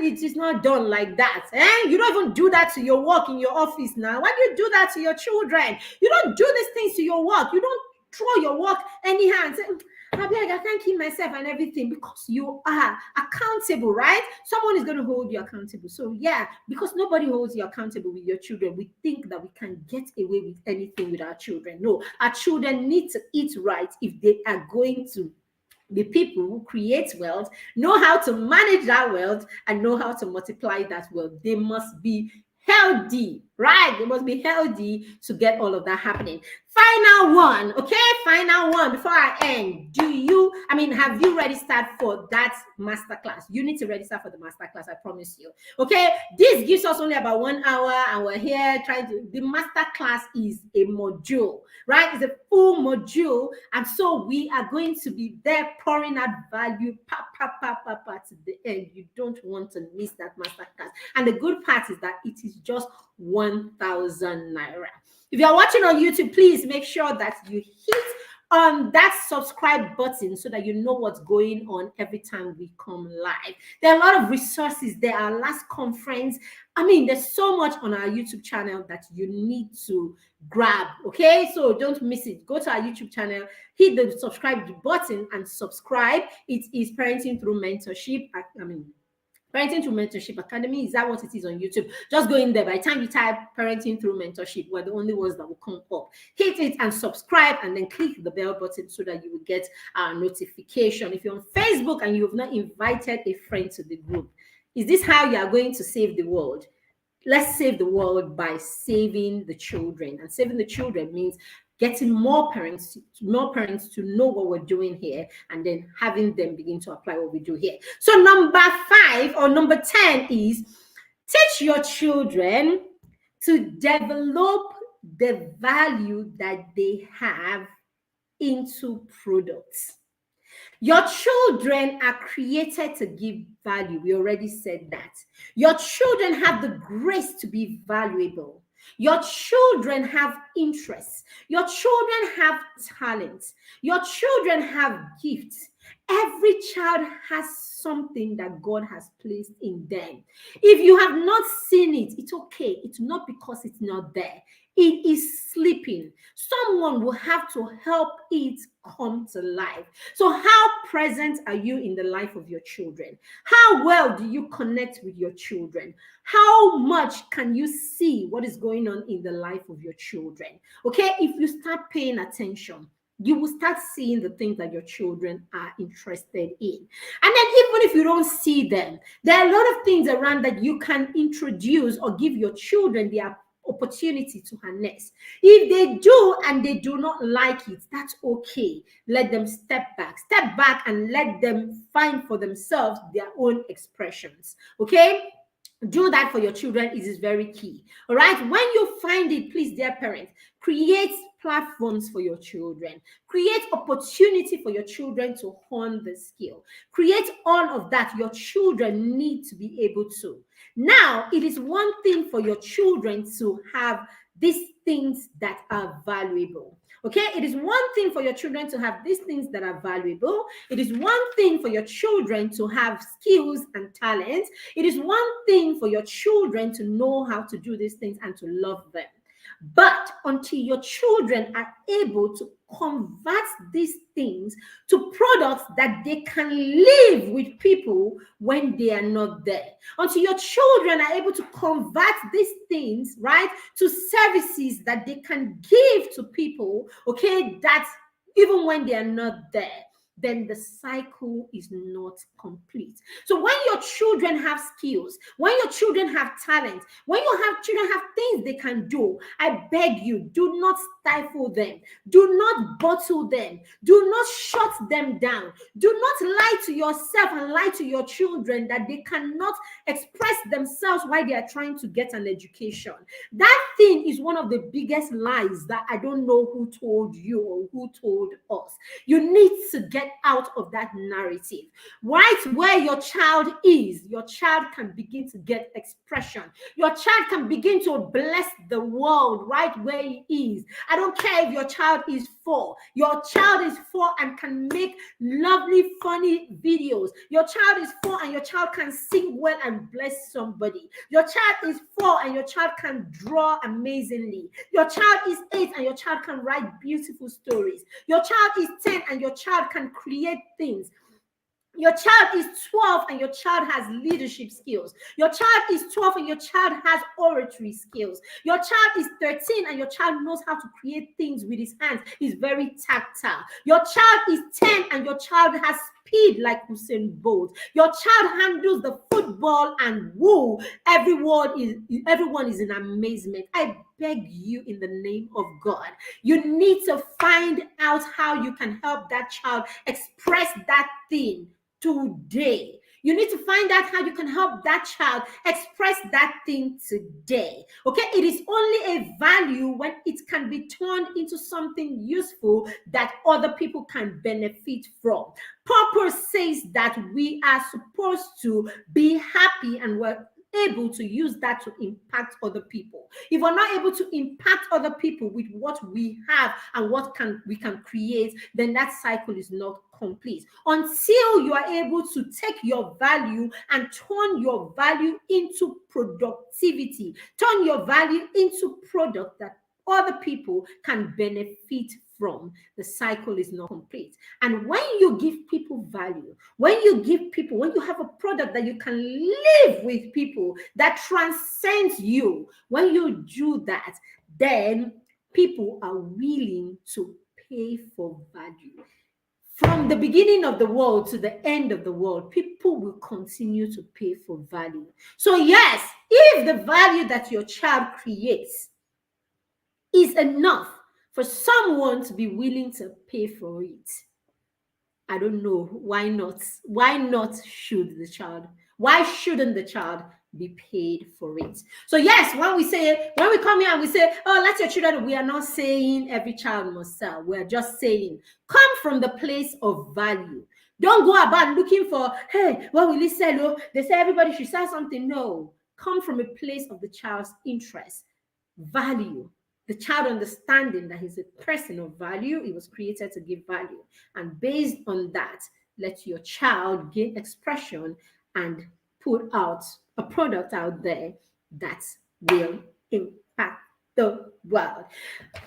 It is not done like that. You don't even do that to your work in your office now. Why do you do that to your children? You don't do these things to your work. You don't throw your work anyhow and say, I can't keep myself and everything, because you are accountable, right? Someone is going to hold you accountable. So yeah, because nobody holds you accountable with your children, we think that we can get away with anything with our children. No, our children need to eat right if they are going to be people who create wealth, know how to manage that wealth, and know how to multiply that wealth. They must be healthy, right? They must be healthy to get all of that happening. Final one, okay? Final one before I end. Have you registered for that masterclass? You need to register for the masterclass, I promise you. Okay? This gives us only about 1 hour, and we're here the masterclass is a module, right? It's a full module, and so we are going to be there pouring out value to the end. You don't want to miss that masterclass. And the good part is that it is just 1,000 naira. If you're watching on YouTube, please make sure that you hit on that subscribe button so that you know what's going on every time we come live. There are a lot of resources there. Our last conference, there's so much on our YouTube channel that you need to grab, okay? So don't miss it. Go to our YouTube channel, hit the subscribe button and subscribe. It is Parenting Through Mentorship. Parenting Through Mentorship Academy, is that what it is on YouTube? Just go in there. By the time you type Parenting Through Mentorship, we're the only ones that will come up. Hit it and subscribe, and then click the bell button so that you will get our notification. If you're on Facebook and you have not invited a friend to the group, is this how you are going to save the world? Let's save the world by saving the children. And saving the children means getting more parents to know what we're doing here, and then having them begin to apply what we do here. So number 10 is teach your children to develop the value that they have into products. Your children are created to give value. We already said that. Your children have the grace to be valuable. Your children have interests. Your children have talents. Your children have gifts. Every child has something that God has placed in them. If you have not seen it, it's okay. It's not because it's not there. It is sleeping. Someone will have to help it come to life. So how present are you in the life of your children? How well do you connect with your children? How much can you see what is going on in the life of your children? Okay, if you start paying attention, you will start seeing the things that your children are interested in. And then even if you don't see them, there are a lot of things around that you can introduce or give your children the opportunity to harness. If they do and they do not like it, that's okay. Let them step back and let them find for themselves their own expressions. Okay? Do that for your children. It is very key. All right. When you find it, please, dear parents, create platforms for your children. Create opportunity for your children to hone the skill. Create all of that. Your children need to be able to. Now, it is one thing for your children to have these things that are valuable. Okay, it is one thing for your children to have these things that are valuable. It is one thing for your children to have skills and talents. It is one thing for your children to know how to do these things and to love them. But until your children are able to convert these things to products that they can live with people when they are not there, until your children are able to convert these things, right, to services that they can give to people, okay, that even when they are not there, then the cycle is not complete. So when your children have skills, when your children have talent, when your children have things they can do, I beg you, do not stifle them. Do not bottle them. Do not shut them down. Do not lie to yourself and lie to your children that they cannot express themselves while they are trying to get an education. That thing is one of the biggest lies that I don't know who told you or who told us. You need to get out of that narrative. Right where your child is, your child can begin to get expression. Your child can begin to bless the world right where he is. I don't care if your child is 4. Your child is 4 and can make lovely, funny videos. Your child is 4 and your child can sing well and bless somebody. Your child is 4 and your child can draw amazingly. Your child is 8 and your child can write beautiful stories. Your child is 10 and your child can create things. Your child is 12 and your child has leadership skills. Your child is 12 and your child has oratory skills. Your child is 13 and your child knows how to create things with his hands. He's very tactile. Your child is 10 and your child has speed like Usain Bolt. Your child handles the football and woo, everyone is in amazement. I beg you in the name of God, you need to find out how you can help that child express that thing today. You need to find out how you can help that child express that thing today. Okay, it is only a value when it can be turned into something useful that other people can benefit from. Purpose says that we are supposed to be happy and we're able to use that to impact other people. If we're not able to impact other people with what we have and what we can create, then that cycle is not complete. Until you are able to take your value and turn your value into productivity, turn your value into product that other people can benefit from, the cycle is not complete. And when you give people value, when you have a product that you can live with people, that transcends you, when you do that, then people are willing to pay for value. From the beginning of the world to the end of the world, people will continue to pay for value. So yes, if the value that your child creates is enough for someone to be willing to pay for it, I don't know, why not? Why not should the child? Why shouldn't the child be paid for it? So yes, when we come here and we say, oh, let your children, we are not saying every child must sell. We are just saying, come from the place of value. Don't go about looking for, hey, what will he sell? Oh, they say everybody should sell something. No, come from a place of the child's interest, value. The child understanding that he's a person of value, he was created to give value. And based on that, let your child gain expression and put out a product out there that will impact the world.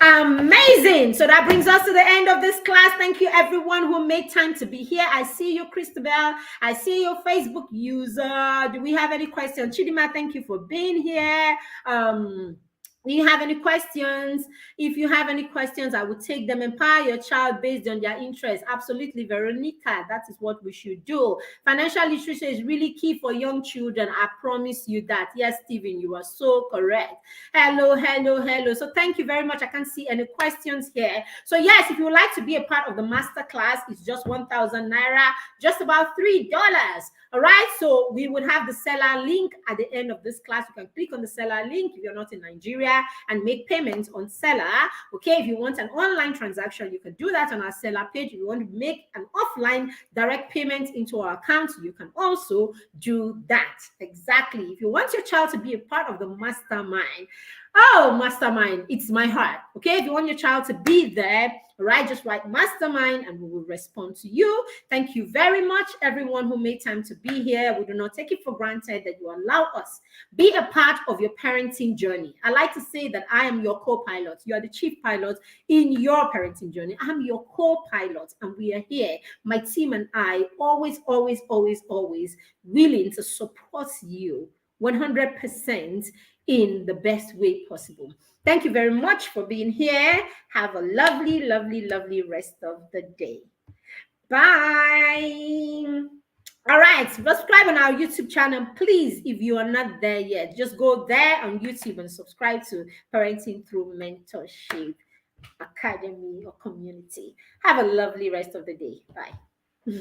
Amazing. So that brings us to the end of this class. Thank you everyone who made time to be here. I see you, Christabel. I see your Facebook user. Do we have any questions? Chidima, thank you for being here. Do you have any questions? If you have any questions, I will take them. Empower your child based on their interests. Absolutely, Veronica. That is what we should do. Financial literacy is really key for young children. I promise you that. Yes, Stephen, you are so correct. Hello, hello, hello. So thank you very much. I can't see any questions here. So yes, if you would like to be a part of the master class, it's just 1,000 naira, just about $3. All right. So we would have the seller link at the end of this class. You can click on the seller link if you're not in Nigeria and make payments on seller. Okay. If you want an online transaction, you can do that on our seller page. If you want to make an offline direct payment into our account, you can also do that. Exactly. If you want your child to be a part of the mastermind, oh, mastermind, it's my heart. Okay. If you want your child to be there, right, just write mastermind and we will respond to you. Thank you very much, everyone who made time to be here. We do not take it for granted that you allow us be a part of your parenting journey. I like to say that I am your co-pilot. You are the chief pilot in your parenting journey. I'm your co-pilot, and we are here, my team and I, always, always, always, always willing to support you 100% in the best way possible. Thank you very much for being here. Have a lovely, lovely, lovely rest of the day. Bye. All right, subscribe on our YouTube channel, please. If you are not there yet, just go there on YouTube and subscribe to Parenting Through Mentorship Academy or Community. Have a lovely rest of the day. Bye.